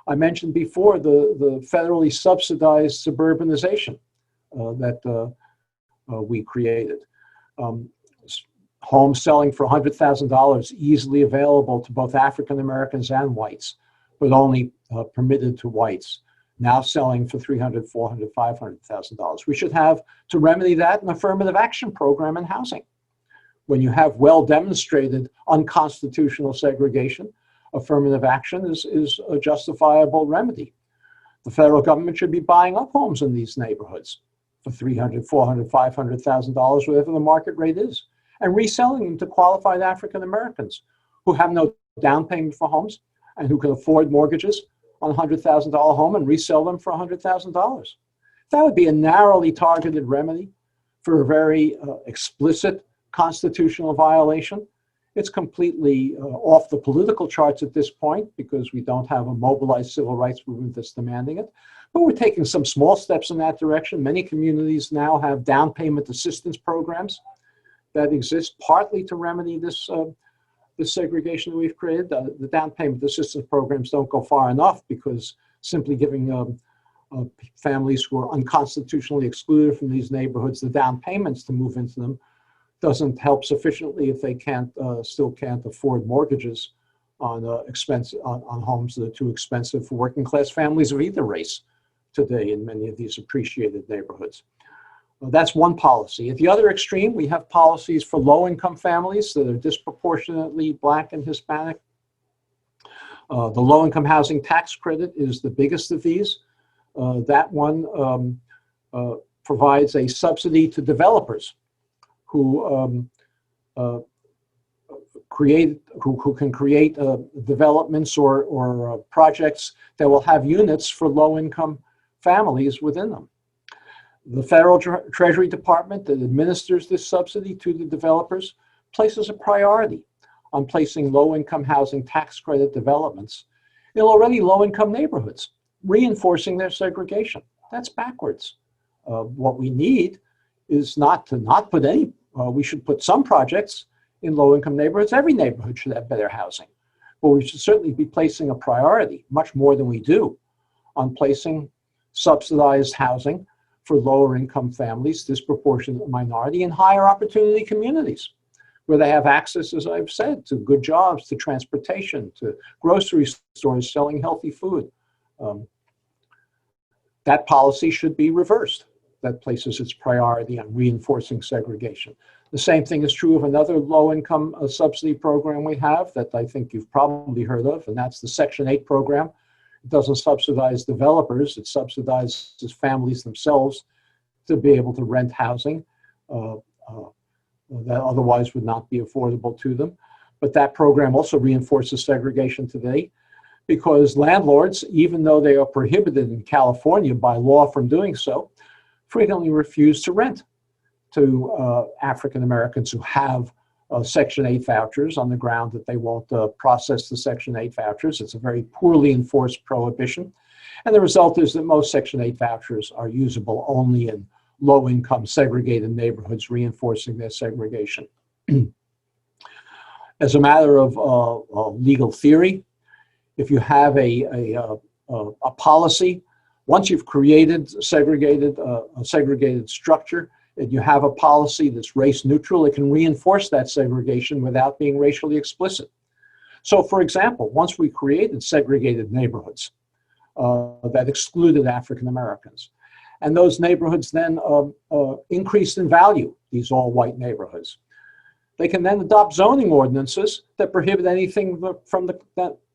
I mentioned before the federally subsidized suburbanization that we created. Homes selling for $100,000, easily available to both African Americans and whites, but only permitted to whites. Now selling for $300,000, $400,000, $500,000. We should have, to remedy that, an affirmative action program in housing. When you have well demonstrated unconstitutional segregation, affirmative action is a justifiable remedy. The federal government should be buying up homes in these neighborhoods for $300,000, $400,000, $500,000, whatever the market rate is, and reselling them to qualified African Americans who have no down payment for homes and who can afford mortgages on a $100,000 home and resell them for $100,000. That would be a narrowly targeted remedy for a very explicit constitutional violation. It's completely off the political charts at this point because we don't have a mobilized civil rights movement that's demanding it. But we're taking some small steps in that direction. Many communities now have down payment assistance programs that exist partly to remedy this segregation that we've created. The down payment assistance programs don't go far enough because simply giving families who are unconstitutionally excluded from these neighborhoods the down payments to move into them doesn't help sufficiently if they still can't afford mortgages on on homes that are too expensive for working class families of either race today in many of these appreciated neighborhoods. That's one policy. At the other extreme, we have policies for low-income families that are disproportionately Black and Hispanic. The low-income housing tax credit is the biggest of these. That one provides a subsidy to developers who can create developments or projects that will have units for low-income families within them. The Federal Treasury Department that administers this subsidy to the developers places a priority on placing low-income housing tax credit developments in already low-income neighborhoods reinforcing their segregation. That's backwards. What we need is not to not put any, we should put some projects in low-income neighborhoods. Every neighborhood should have better housing. But we should certainly be placing a priority, much more than we do, on placing subsidized housing for lower income families, disproportionate minority, and higher opportunity communities, where they have access, as I've said, to good jobs, to transportation, to grocery stores selling healthy food. That policy should be reversed. That places its priority on reinforcing segregation. The same thing is true of another low-income subsidy program we have that I think you've probably heard of, and that's the Section 8 program. It doesn't subsidize developers, it subsidizes families themselves to be able to rent housing that otherwise would not be affordable to them. But that program also reinforces segregation today, because landlords, even though they are prohibited in California by law from doing so, frequently refuse to rent to African Americans who have Section 8 vouchers on the ground that they won't process the Section 8 vouchers. It's a very poorly enforced prohibition. And the result is that most Section 8 vouchers are usable only in low-income segregated neighborhoods, reinforcing their segregation. As a matter of legal theory, if you have a policy, once you've created a segregated structure, and you have a policy that's race neutral, it can reinforce that segregation without being racially explicit. So for example, once we created segregated neighborhoods that excluded African Americans, and those neighborhoods then increased in value, these all white neighborhoods, they can then adopt zoning ordinances that prohibit anything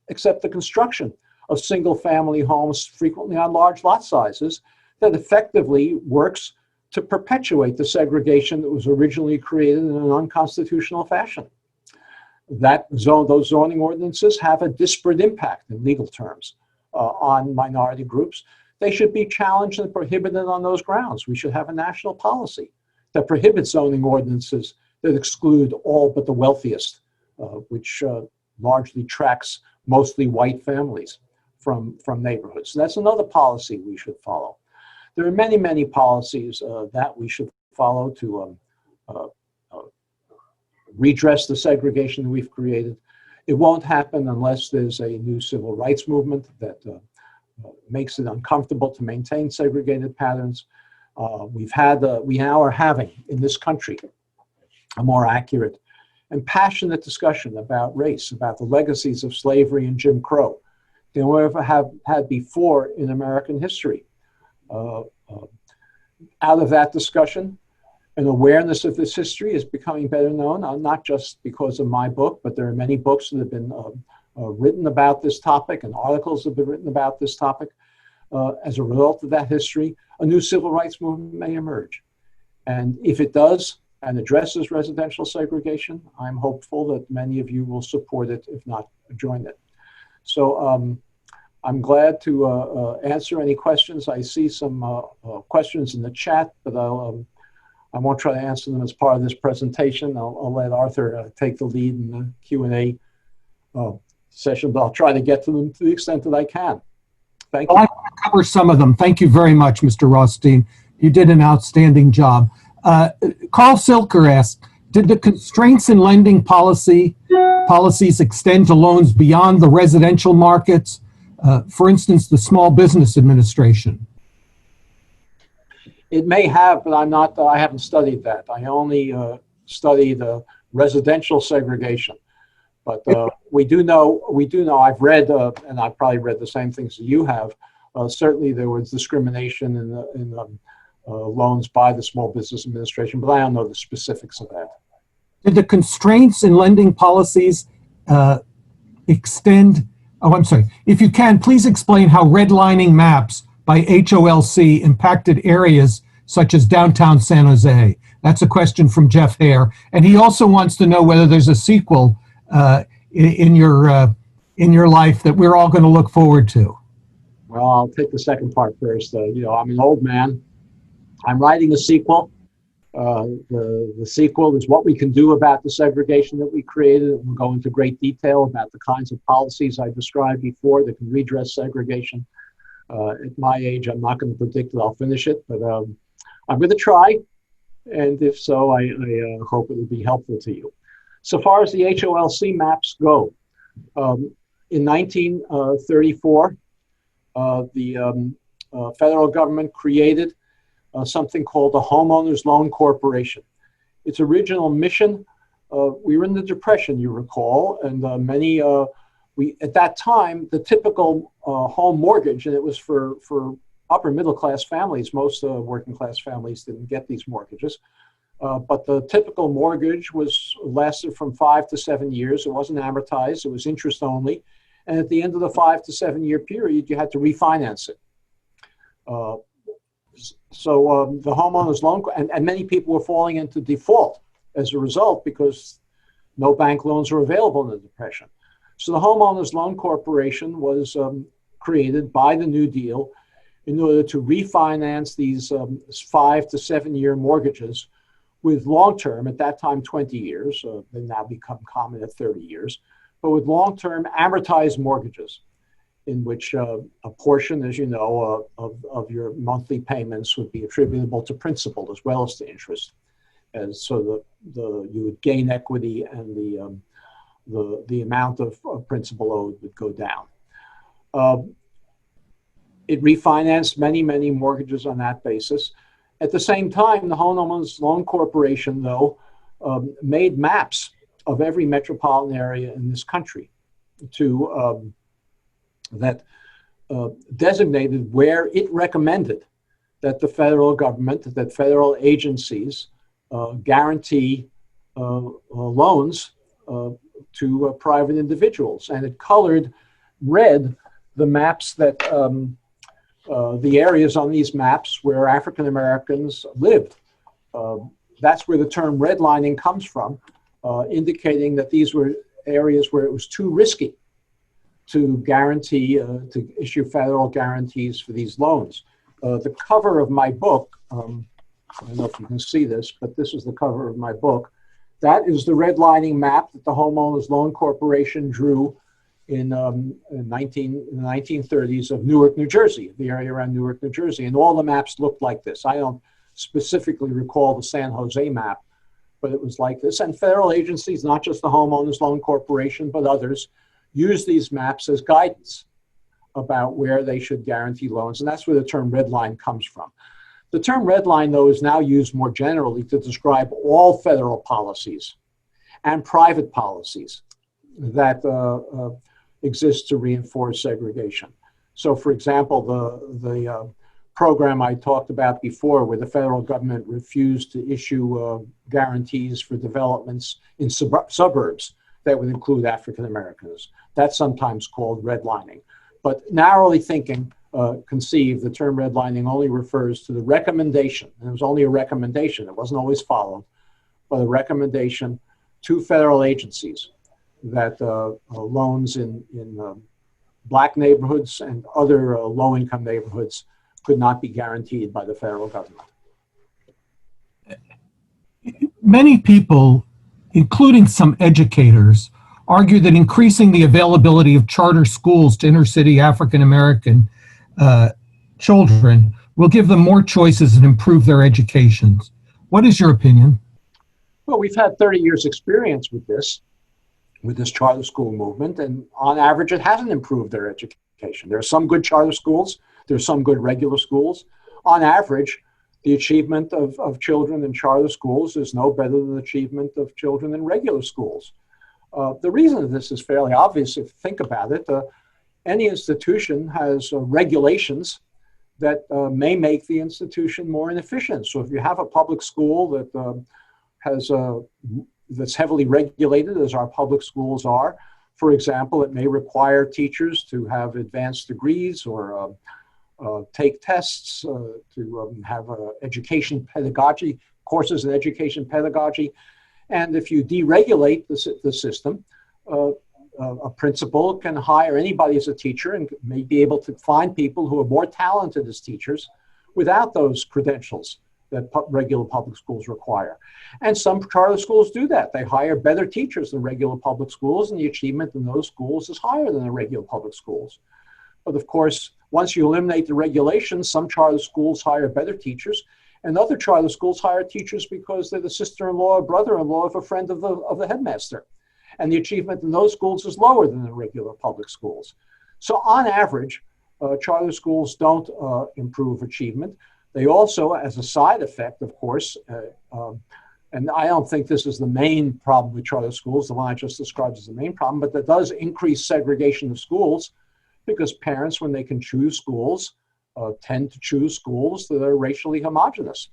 except the construction of single family homes, frequently on large lot sizes, that effectively works to perpetuate the segregation that was originally created in an unconstitutional fashion. Those zoning ordinances have a disparate impact in legal terms on minority groups. They should be challenged and prohibited on those grounds. We should have a national policy that prohibits zoning ordinances that exclude all but the wealthiest, which largely tracks mostly white families from neighborhoods. So that's another policy we should follow. There are many, many policies that we should follow to redress the segregation that we've created. It won't happen unless there's a new civil rights movement that makes it uncomfortable to maintain segregated patterns. We now are having in this country a more accurate and passionate discussion about race, about the legacies of slavery and Jim Crow than we ever have had before in American history. Out of that discussion, an awareness of this history is becoming better known, not just because of my book, but there are many books that have been written about this topic and articles have been written about this topic. As a result of that history, a new civil rights movement may emerge. And if it does and addresses residential segregation, I'm hopeful that many of you will support it, if not join it. So I'm glad to answer any questions. I see some questions in the chat, but I won't try to answer them as part of this presentation. I'll let Arthur take the lead in the Q&A session, but I'll try to get to them to the extent that I can. Thank you. Well, I'm going to cover some of them. Thank you very much, Mr. Rothstein. You did an outstanding job. Carl Silker asked, did the constraints in lending policies extend to loans beyond the residential markets? For instance, the Small Business Administration? It may have, but I haven't studied that. I only studied residential segregation. But we do know, I've read, and I've probably read the same things that you have. Certainly there was discrimination in the loans by the Small Business Administration, but I don't know the specifics of that. Did the constraints in lending policies extend? Oh, I'm sorry. If you can, please explain how redlining maps by HOLC impacted areas such as downtown San Jose. That's a question from Jeff Hare. And he also wants to know whether there's a sequel in your life that we're all going to look forward to. Well, I'll take the second part first. I'm an old man. I'm writing a sequel. The sequel is what we can do about the segregation that we created. We'll go into great detail about the kinds of policies I described before that can redress segregation. At my age, I'm not going to predict that I'll finish it, but I'm going to try. And if so, I hope it will be helpful to you. So far as the HOLC maps go, in 1934, the federal government created something called the Homeowners Loan Corporation. Its original mission, we were in the Depression, you recall, and many, at that time, the typical home mortgage, and it was for upper middle class families, most working class families didn't get these mortgages, but the typical mortgage lasted from 5 to 7 years. It wasn't amortized, it was interest only. And at the end of the 5 to 7 year period, you had to refinance it. So the homeowners loan, and many people were falling into default as a result because no bank loans were available in the Depression. So the Homeowners Loan Corporation was created by the New Deal in order to refinance these 5 to 7 year mortgages with long-term, at that time 20 years, they now become common at 30 years, but with long-term amortized mortgages, in which a portion, as you know, of your monthly payments would be attributable to principal as well as to interest. And so you would gain equity and the amount of principal owed would go down. It refinanced many, many mortgages on that basis. At the same time, the Homeowners Loan Corporation, though, made maps of every metropolitan area in this country that designated where it recommended that the federal government, that federal agencies guarantee loans to private individuals. And it colored red the maps that, the areas on these maps where African Americans lived. That's where the term redlining comes from, indicating that these were areas where it was too risky to guarantee, to issue federal guarantees for these loans. The cover of my book, I don't know if you can see this, but this is the cover of my book. That is the redlining map that the Homeowners Loan Corporation drew in the 1930s of Newark, New Jersey, the area around Newark, New Jersey. And all the maps looked like this. I don't specifically recall the San Jose map, but it was like this. And federal agencies, not just the Homeowners Loan Corporation, but others, use these maps as guidance about where they should guarantee loans. And that's where the term redline comes from. The term redline, though, is now used more generally to describe all federal policies and private policies that exist to reinforce segregation. So, for example, the program I talked about before, where the federal government refused to issue guarantees for developments in suburbs that would include African Americans. That's sometimes called redlining. But narrowly conceived, the term redlining only refers to the recommendation, and it was only a recommendation, it wasn't always followed, but a recommendation to federal agencies that loans in Black neighborhoods and other low-income neighborhoods could not be guaranteed by the federal government. Many people, including some educators, argue that increasing the availability of charter schools to inner city African American children will give them more choices and improve their educations. What is your opinion? Well, we've had 30 years experience with this charter school movement, and on average, it hasn't improved their education. There are some good charter schools, there's some good regular schools. On average, the achievement of children in charter schools is no better than the achievement of children in regular schools. The reason of this is fairly obvious if you think about it. Any institution has regulations that may make the institution more inefficient. So if you have a public school that that's heavily regulated, as our public schools are, for example, it may require teachers to have advanced degrees or take tests, to have education pedagogy, courses in education pedagogy. And if you deregulate the system, a principal can hire anybody as a teacher and may be able to find people who are more talented as teachers without those credentials that regular public schools require. And some charter schools do that. They hire better teachers than regular public schools, and the achievement in those schools is higher than the regular public schools. But of course, once you eliminate the regulations, some charter schools hire better teachers, and other charter schools hire teachers because they're the sister-in-law or brother-in-law of a friend of the headmaster. And the achievement in those schools is lower than in regular public schools. So on average, charter schools don't improve achievement. They also, as a side effect, of course, and I don't think this is the main problem with charter schools, the one I just described is the main problem, but that does increase segregation of schools because parents, when they can choose schools, tend to choose schools that are racially homogenous.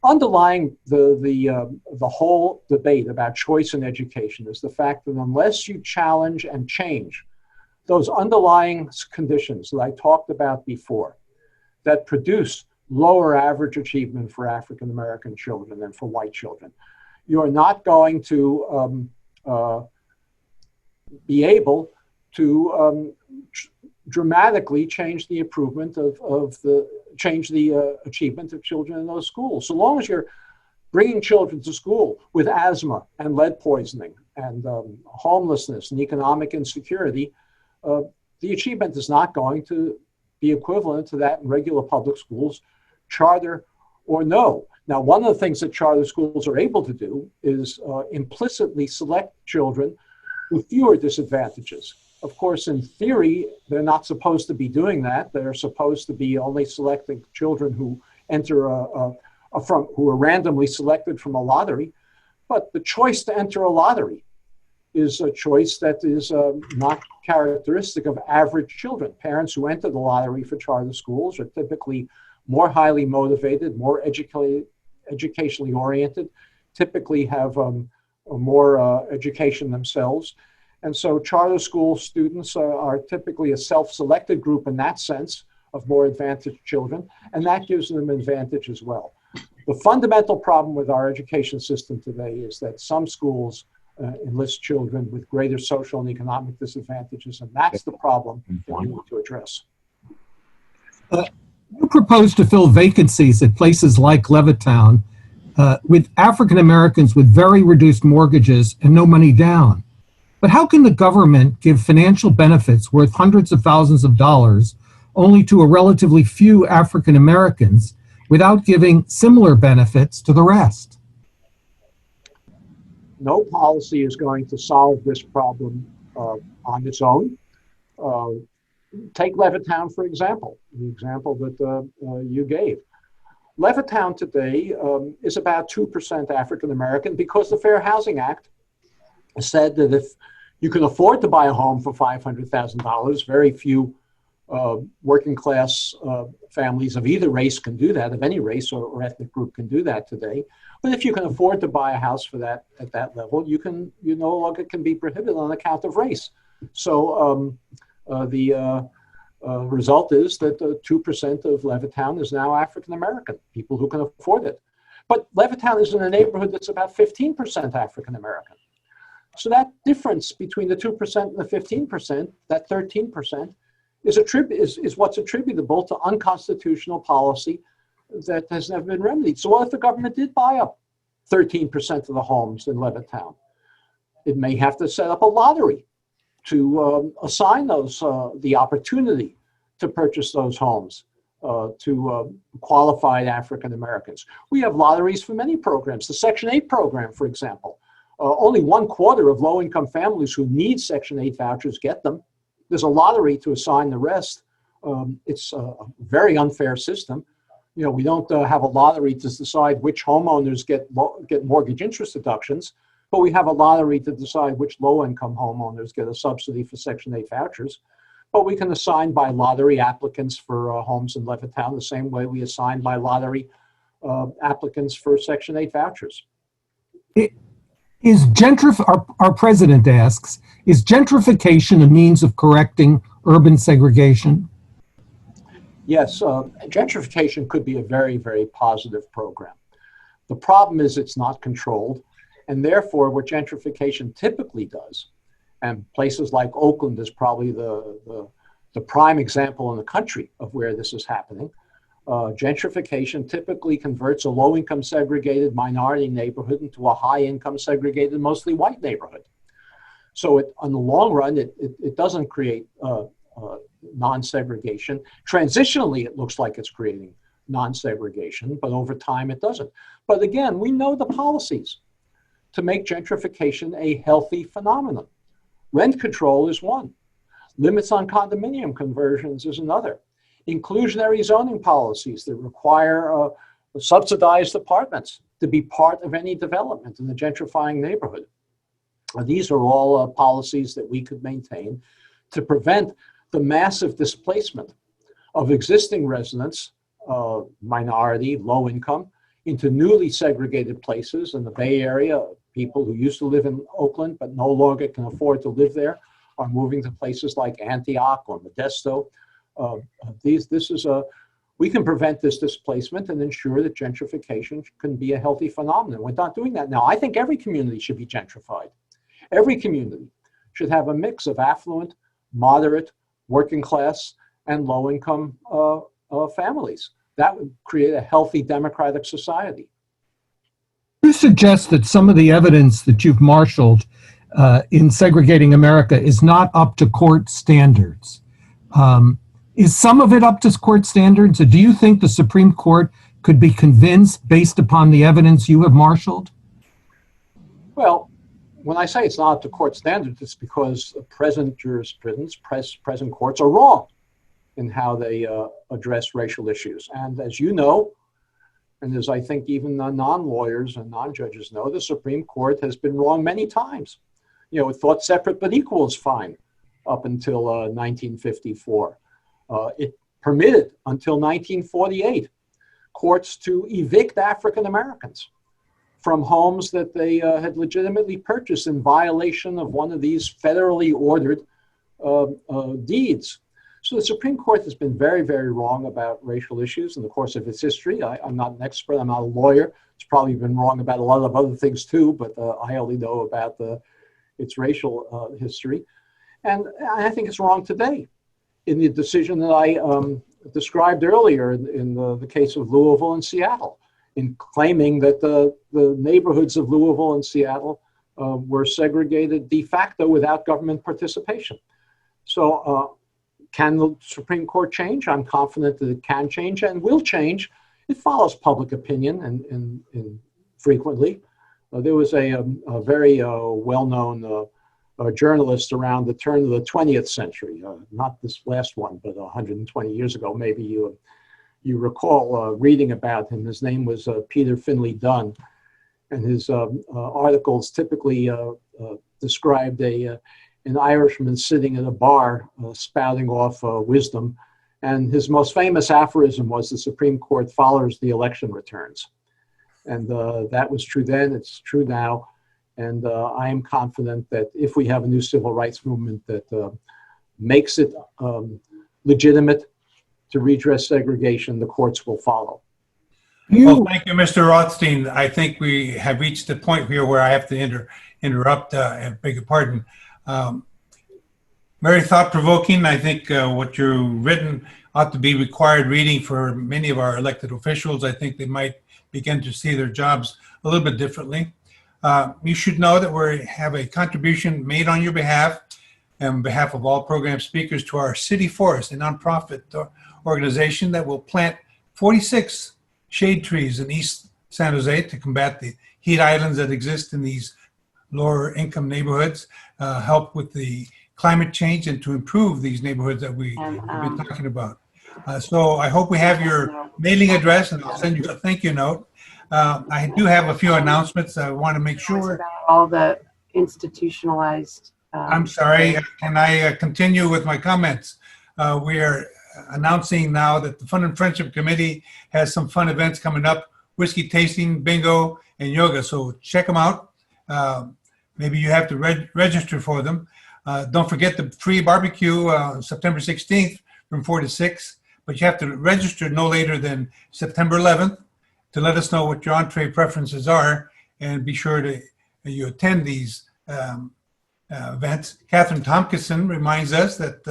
Underlying the whole debate about choice in education is the fact that unless you challenge and change those underlying conditions that I talked about before that produce lower average achievement for African American children than for white children, you are not going to be able to dramatically change the improvement change the achievement of children in those schools. So long as you're bringing children to school with asthma and lead poisoning and homelessness and economic insecurity, the achievement is not going to be equivalent to that in regular public schools, charter or no. Now, one of the things that charter schools are able to do is implicitly select children with fewer disadvantages. Of course, in theory, they're not supposed to be doing that. They're supposed to be only selecting children who enter who are randomly selected from a lottery. But the choice to enter a lottery is a choice that is not characteristic of average children. Parents who enter the lottery for charter schools are typically more highly motivated, more educationally oriented, typically have more education themselves. And so charter school students are typically a self-selected group in that sense of more advantaged children, and that gives them an advantage as well. The fundamental problem with our education system today is that some schools enlist children with greater social and economic disadvantages, and that's the problem that we need to address. You propose to fill vacancies at places like Levittown with African Americans with very reduced mortgages and no money down. But how can the government give financial benefits worth hundreds of thousands of dollars only to a relatively few African Americans without giving similar benefits to the rest? No policy is going to solve this problem on its own. Take Levittown, for example, the example that you gave. Levittown today is about 2% African American because the Fair Housing Act said that if you can afford to buy a home for $500,000, very few working class families of either race can do that, of any race or ethnic group can do that today. But if you can afford to buy a house for that at that level, you no longer can be prohibited on account of race. So the result is that 2% of Levittown is now African American, people who can afford it. But Levittown is in a neighborhood that's about 15% African American. So that difference between the 2% and the 15%, that 13%, is what's attributable to unconstitutional policy that has never been remedied. So what if the government did buy up 13% of the homes in Levittown? It may have to set up a lottery to assign those the opportunity to purchase those homes to qualified African Americans. We have lotteries for many programs. The Section 8 program, for example. Only 1/4 of low-income families who need Section 8 vouchers get them. There's a lottery to assign the rest. It's a very unfair system. You know, we don't have a lottery to decide which homeowners get mortgage interest deductions, but we have a lottery to decide which low-income homeowners get a subsidy for Section 8 vouchers. But we can assign by lottery applicants for homes in Levittown the same way we assign by applicants for Section 8 vouchers. Our president asks, is gentrification a means of correcting urban segregation? Yes, gentrification could be a very, very positive program. The problem is it's not controlled, and therefore what gentrification typically does, and places like Oakland is probably the prime example in the country of where this is happening. Gentrification typically converts a low-income segregated minority neighborhood into a high-income segregated, mostly white neighborhood. So in the long run, it doesn't create non-segregation. Transitionally, it looks like it's creating non-segregation, but over time it doesn't. But again, we know the policies to make gentrification a healthy phenomenon. Rent control is one. Limits on condominium conversions is another. Inclusionary zoning policies that require subsidized apartments to be part of any development in the gentrifying neighborhood. These are all policies that we could maintain to prevent the massive displacement of existing residents, minority, low income, into newly segregated places in the Bay Area. People who used to live in Oakland but no longer can afford to live there are moving to places like Antioch or Modesto. We can prevent this displacement and ensure that gentrification can be a healthy phenomenon. We're not doing that now. I think every community should be gentrified. Every community should have a mix of affluent, moderate, working class, and low-income families. That would create a healthy democratic society. You suggest that some of the evidence that you've marshaled in segregating America is not up to court standards. Is some of it up to court standards? Or do you think the Supreme Court could be convinced based upon the evidence you have marshaled? Well, when I say it's not up to court standards, it's because present jurisprudence, present courts are wrong in how they address racial issues. And as you know, and as I think even non-lawyers and non-judges know, the Supreme Court has been wrong many times. You know, it thought separate but equal is fine up until 1954. It permitted until 1948 courts to evict African Americans from homes that they had legitimately purchased in violation of one of these federally ordered deeds. So the Supreme Court has been very, very wrong about racial issues in the course of its history. I'm not an expert, I'm not a lawyer. It's probably been wrong about a lot of other things too, but I only know about its racial history. And I think it's wrong today. In the decision that I described earlier in the case of Louisville and Seattle, in claiming that the neighborhoods of Louisville and Seattle were segregated de facto without government participation. So can the Supreme Court change? I'm confident that it can change and will change. It follows public opinion and frequently. There was a very well-known journalist around the turn of the 20th century, not this last one, but 120 years ago. Maybe you recall reading about him. His name was Peter Finley Dunn, and his articles typically described an Irishman sitting in a bar spouting off wisdom. And his most famous aphorism was, the Supreme Court follows the election returns. And that was true then, it's true now. And I am confident that if we have a new civil rights movement that makes it legitimate to redress segregation, the courts will follow. Well, thank you, Mr. Rothstein. I think we have reached the point here where I have to interrupt and beg your pardon. Very thought-provoking. I think what you've written ought to be required reading for many of our elected officials. I think they might begin to see their jobs a little bit differently. You should know that we have a contribution made on your behalf and on behalf of all program speakers to our City Forest, a nonprofit organization that will plant 46 shade trees in East San Jose to combat the heat islands that exist in these lower income neighborhoods, help with the climate change, and to improve these neighborhoods that we've been talking about. So I hope we have your mailing address, and I'll send you a thank you note. I do have a few announcements. I want to make sure. About all the institutionalized. I'm sorry. Can I continue with my comments? We are announcing now that the Fun and Friendship Committee has some fun events coming up: whiskey tasting, bingo, and yoga. So check them out. Maybe you have to register for them. Don't forget the free barbecue September 16th from 4 to 6. But you have to register no later than September 11th to let us know what your entree preferences are, and be sure to you attend these events. Catherine Tompkinson reminds us that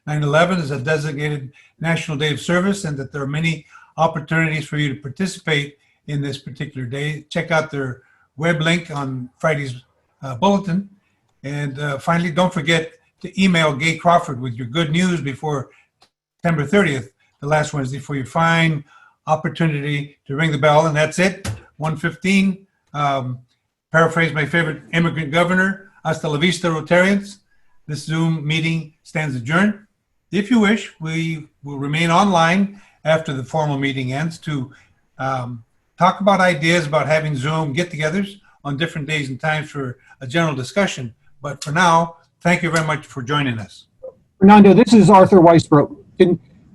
9/11 is a designated National Day of Service, and that there are many opportunities for you to participate in this particular day. Check out their web link on Friday's bulletin. And finally, don't forget to email Gay Crawford with your good news before September 30th, the last Wednesday, for your fine opportunity to ring the bell. And that's it, 1:15. Paraphrase my favorite immigrant governor, hasta la vista, Rotarians. This Zoom meeting stands adjourned. If you wish, we will remain online after the formal meeting ends to talk about ideas about having Zoom get-togethers on different days and times for a general discussion. But for now, thank you very much for joining us. Fernando, this is Arthur Weisbrot.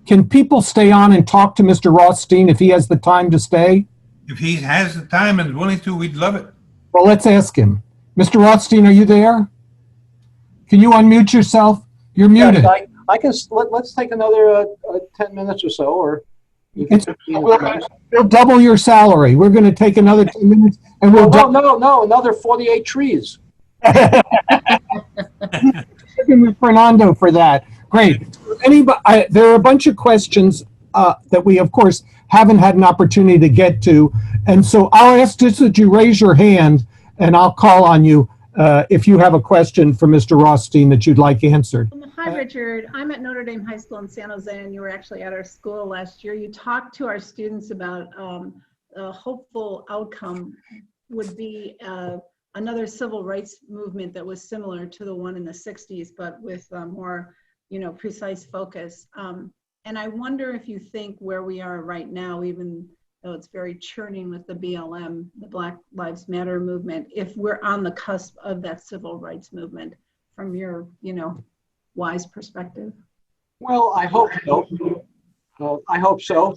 Can people stay on and talk to Mr. Rothstein if he has the time to stay? If he has the time and is willing to, we'd love it. Well, let's ask him. Mr. Rothstein, are you there? Can you unmute yourself? You're muted. Yes, I can. Let's take another 10 minutes or so, or you can. We'll double your salary. We're going to take another 10 minutes, and we'll. No, another 48 trees. With Fernando for that. Great. Anybody? There are a bunch of questions that we, of course, haven't had an opportunity to get to, and so I'll ask just that you raise your hand, and I'll call on you if you have a question for Mr. Rothstein that you'd like answered. Hi, Richard. I'm at Notre Dame High School in San Jose, and you were actually at our school last year. You talked to our students about a hopeful outcome would be another civil rights movement that was similar to the one in the 60s, but with more, precise focus. And I wonder if you think where we are right now, even though it's very churning with the BLM, the Black Lives Matter movement, if we're on the cusp of that civil rights movement from your, wise perspective. Well, I hope so. I hope so.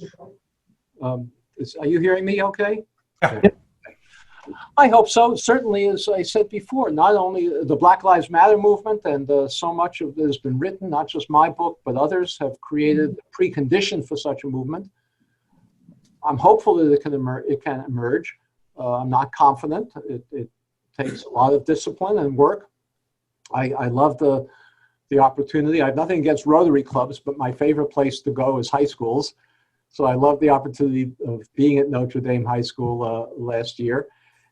Are you hearing me okay? Yeah. I hope so. Certainly, as I said before, not only the Black Lives Matter movement and so much of it has been written, not just my book, but others have created a precondition for such a movement. I'm hopeful that it can emerge. I'm not confident. It takes a lot of discipline and work. I love the opportunity. I have nothing against Rotary clubs, but my favorite place to go is high schools. So I love the opportunity of being at Notre Dame High School last year.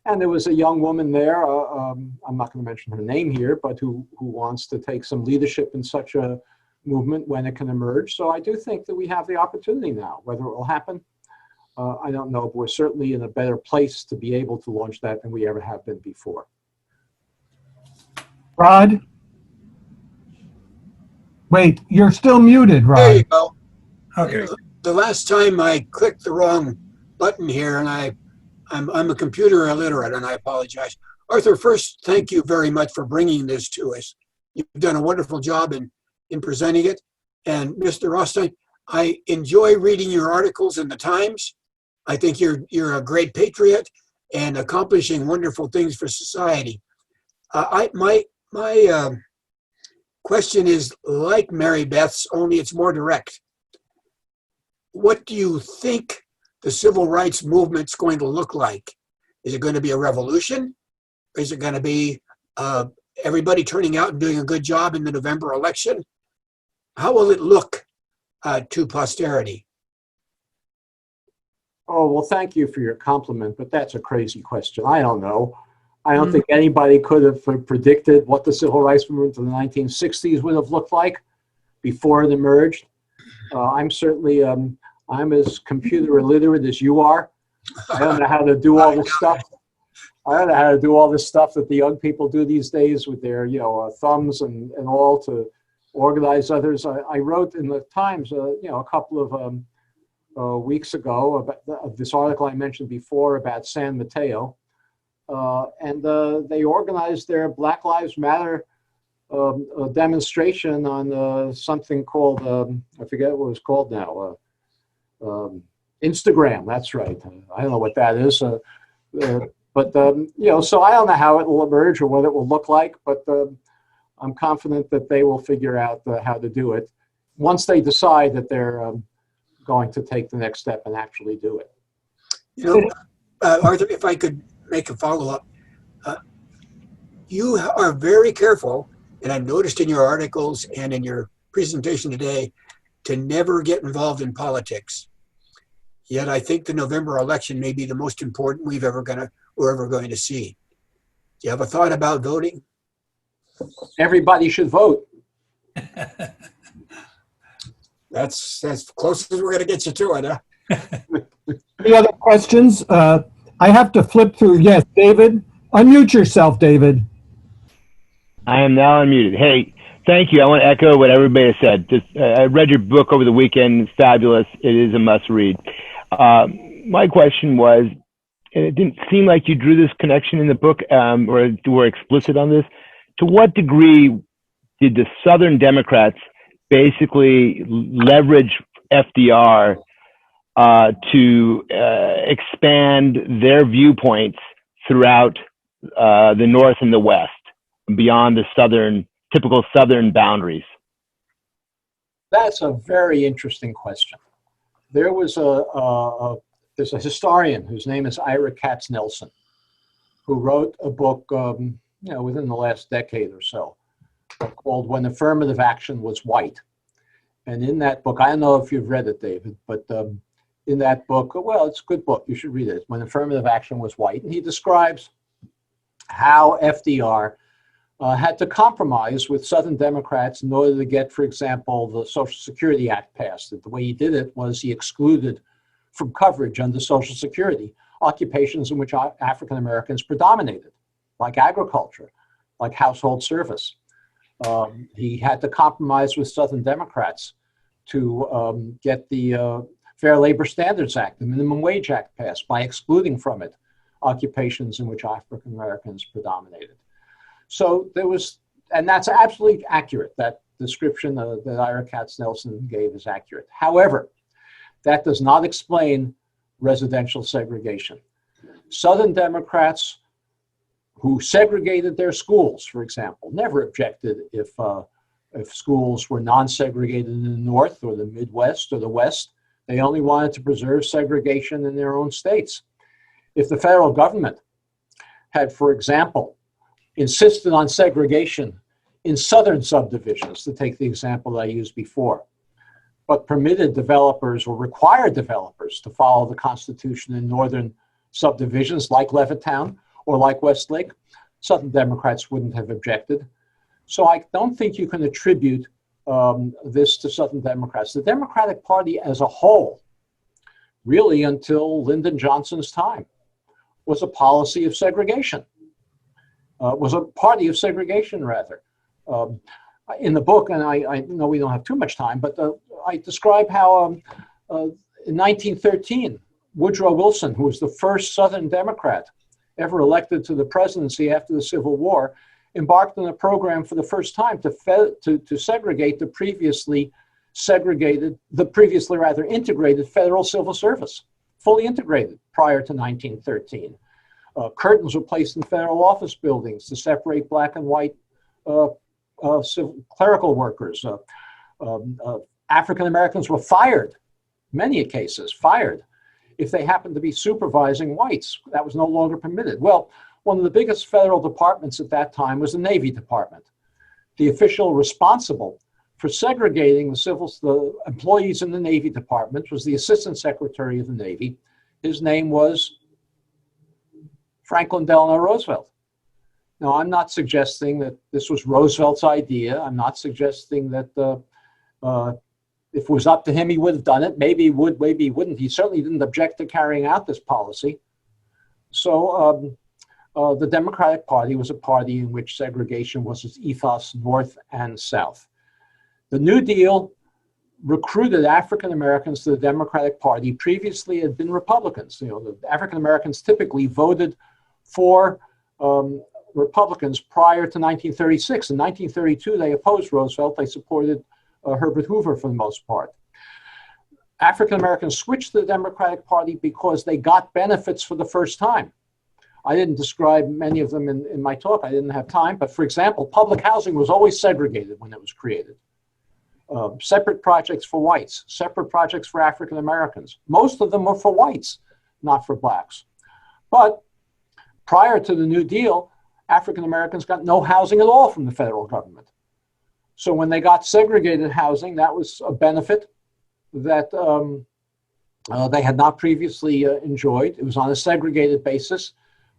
And there was a young woman there, I'm not going to mention her name here, but who wants to take some leadership in such a movement when it can emerge. So I do think that we have the opportunity now. Whether it will happen, I don't know, but we're certainly in a better place to be able to launch that than we ever have been before. Rod? Wait, you're still muted, Rod. There you go. Okay. The last time I clicked the wrong button here, and I'm a computer illiterate, and I apologize. Arthur, first, thank you very much for bringing this to us. You've done a wonderful job in presenting it. And Mr. Rothstein, I enjoy reading your articles in the Times. I think you're a great patriot and accomplishing wonderful things for society. My question is like Mary Beth's, only it's more direct. What do you think the civil rights movement's going to look like? Is it going to be a revolution? Or is it going to be everybody turning out and doing a good job in the November election? How will it look to posterity? Oh, well, thank you for your compliment, but that's a crazy question. I don't know. I don't think anybody could have predicted what the civil rights movement in the 1960s would have looked like before it emerged. I'm certainly, I'm as computer illiterate as you are. I don't know how to do all this stuff. I don't know how to do all this stuff that the young people do these days with their, thumbs and all to organize others. I wrote in the Times, a couple of weeks ago about this article I mentioned before about San Mateo. And they organized their Black Lives Matter demonstration on something called, I forget what it was called now, Instagram, that's right. I don't know what that is. But so I don't know how it will emerge or what it will look like, but I'm confident that they will figure out how to do it once they decide that they're going to take the next step and actually do it. Arthur, if I could make a follow-up. You are very careful, and I've noticed in your articles and in your presentation today, to never get involved in politics. Yet I think the November election may be the most important we're ever going to see. Do you have a thought about voting? Everybody should vote. That's as close as we're going to get you to it, huh? Any other questions? I have to flip through. Yes, David. Unmute yourself, David. I am now unmuted. Hey, thank you. I want to echo what everybody has said. Just, I read your book over the weekend. It's fabulous. It is a must read. My question was, and it didn't seem like you drew this connection in the book or were explicit on this. To what degree did the Southern Democrats basically leverage FDR to expand their viewpoints throughout the North and the West, beyond the typical Southern boundaries? That's a very interesting question. There was there's a historian whose name is Ira Katz-Nelson, who wrote a book, within the last decade or so, called "When Affirmative Action Was White." And in that book, I don't know if you've read it, David, but in that book, well, it's a good book. You should read it. "When Affirmative Action Was White," and he describes how FDR had to compromise with Southern Democrats in order to get, for example, the Social Security Act passed. The way he did it was he excluded from coverage under Social Security occupations in which African Americans predominated, like agriculture, like household service. He had to compromise with Southern Democrats to get the Fair Labor Standards Act, the Minimum Wage Act passed by excluding from it occupations in which African Americans predominated. So there was, and that's absolutely accurate. That description that Ira Katz-Nelson gave is accurate. However, that does not explain residential segregation. Southern Democrats who segregated their schools, for example, never objected if schools were non-segregated in the North or the Midwest or the West. They only wanted to preserve segregation in their own states. If the federal government had, for example, insisted on segregation in southern subdivisions, to take the example I used before, but permitted developers or required developers to follow the Constitution in northern subdivisions like Levittown or like Westlake, Southern Democrats wouldn't have objected. So I don't think you can attribute this to Southern Democrats. The Democratic Party as a whole, really until Lyndon Johnson's time, was a policy of segregation, was a party of segregation, rather. In the book, and I know we don't have too much time, but I describe how in 1913, Woodrow Wilson, who was the first Southern Democrat ever elected to the presidency after the Civil War, embarked on a program for the first time to segregate the previously integrated federal civil service, fully integrated prior to 1913. Curtains were placed in federal office buildings to separate black and white clerical workers. African Americans were fired, many cases fired, if they happened to be supervising whites. That was no longer permitted. Well, one of the biggest federal departments at that time was the Navy Department. The official responsible for segregating the employees in the Navy Department was the Assistant Secretary of the Navy. His name was Franklin Delano Roosevelt. Now, I'm not suggesting that this was Roosevelt's idea. I'm not suggesting that if it was up to him, he would have done it. Maybe he would, maybe he wouldn't. He certainly didn't object to carrying out this policy. So the Democratic Party was a party in which segregation was its ethos, North and South. The New Deal recruited African Americans to the Democratic Party. Previously had been Republicans. The African Americans typically voted for Republicans prior to 1936. In 1932, they opposed Roosevelt. They supported Herbert Hoover for the most part. African Americans switched to the Democratic Party because they got benefits for the first time. I didn't describe many of them in my talk. I didn't have time. But for example, public housing was always segregated when it was created. Separate projects for whites, separate projects for African Americans. Most of them were for whites, not for blacks. But prior to the New Deal, African Americans got no housing at all from the federal government. So when they got segregated housing, that was a benefit that they had not previously enjoyed. It was on a segregated basis,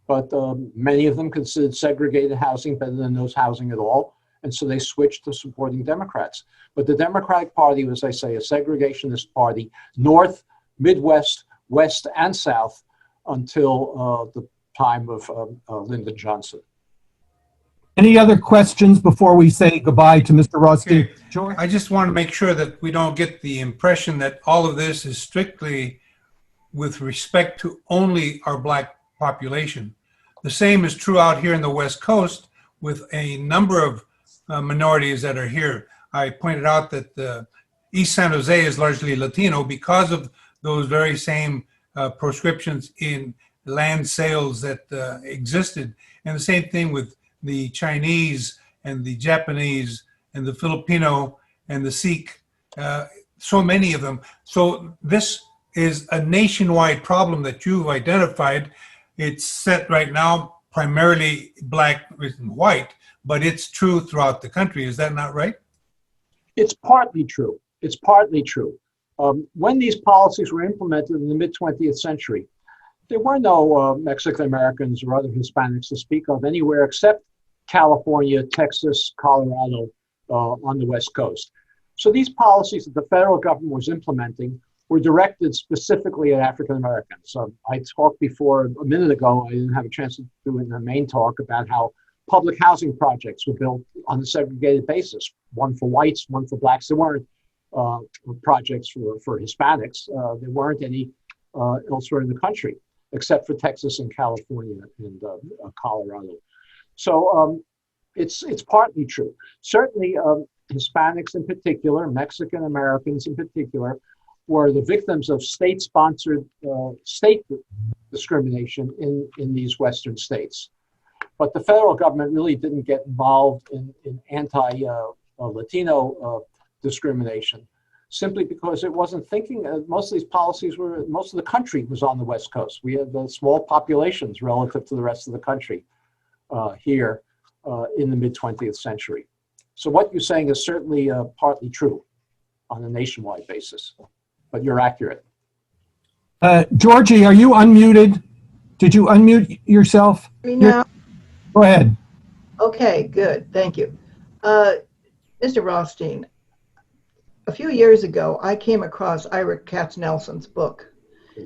but many of them considered segregated housing better than no housing at all. And so they switched to supporting Democrats. But the Democratic Party was, I say, a segregationist party, North, Midwest, West, and South, until the time of Lyndon Johnson. Any other questions before we say goodbye to Mr. Rothstein? Okay. George? I just want to make sure that we don't get the impression that all of this is strictly with respect to only our Black population. The same is true out here in the West Coast with a number of minorities that are here. I pointed out that East San Jose is largely Latino because of those very same proscriptions in land sales that existed. And the same thing with the Chinese and the Japanese and the Filipino and the Sikh, so many of them. So this is a nationwide problem that you've identified. It's set right now primarily Black and white, but it's true throughout the country. Is that not right? It's partly true. It's partly true. When these policies were implemented in the mid-20th century, there were no Mexican Americans or other Hispanics to speak of anywhere except California, Texas, Colorado, on the West Coast. So these policies that the federal government was implementing were directed specifically at African Americans. I talked before a minute ago, I didn't have a chance to do it in the main talk, about how public housing projects were built on a segregated basis, one for whites, one for Blacks. There weren't projects for Hispanics. There weren't any elsewhere in the country, except for Texas and California and Colorado. So it's partly true. Certainly Hispanics in particular, Mexican Americans in particular, were the victims of state-sponsored state discrimination in these Western states. But the federal government really didn't get involved in anti-Latino discrimination, simply because it wasn't thinking. Most of these policies most of the country was on the West Coast. We had small populations relative to the rest of the country here in the mid-20th century. So what you're saying is certainly partly true on a nationwide basis, but you're accurate. Georgie, are you unmuted? Did you unmute yourself? Me now? Go ahead. Okay, good. Thank you. Mr. Rothstein, a few years ago, I came across Ira Katznelson's book,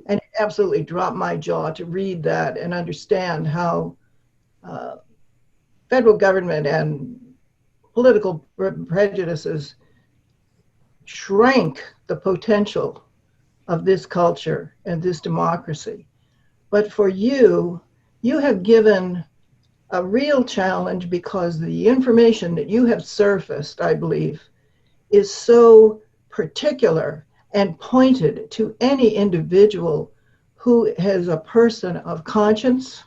and it absolutely dropped my jaw to read that and understand how federal government and political prejudices shrank the potential of this culture and this democracy. But for you, you have given a real challenge, because the information that you have surfaced, I believe, is so particular and pointed to any individual who is a person of conscience,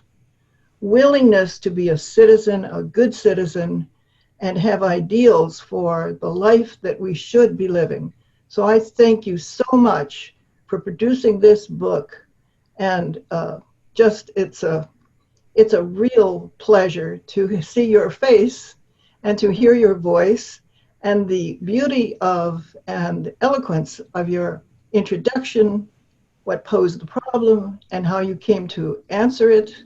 willingness to be a citizen, a good citizen, and have ideals for the life that we should be living. So I thank you so much for producing this book, and it's a real pleasure to see your face and to hear your voice, and the beauty of and eloquence of your introduction, what posed the problem, and how you came to answer it.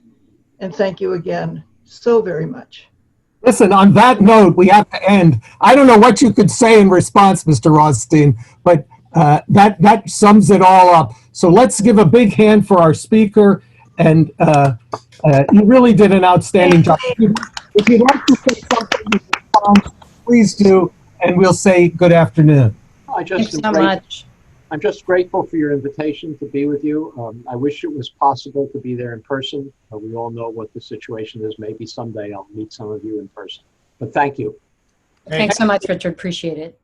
And thank you again so very much. Listen, on that note, we have to end. I don't know what you could say in response, Mr. Rothstein, but that sums it all up. So let's give a big hand for our speaker. And you really did an outstanding job. If you'd like to say something in response, please do, and we'll say good afternoon. Thanks so much. I'm just grateful for your invitation to be with you. I wish it was possible to be there in person. We all know what the situation is. Maybe someday I'll meet some of you in person. But thank you. Thanks so much, Richard. Appreciate it.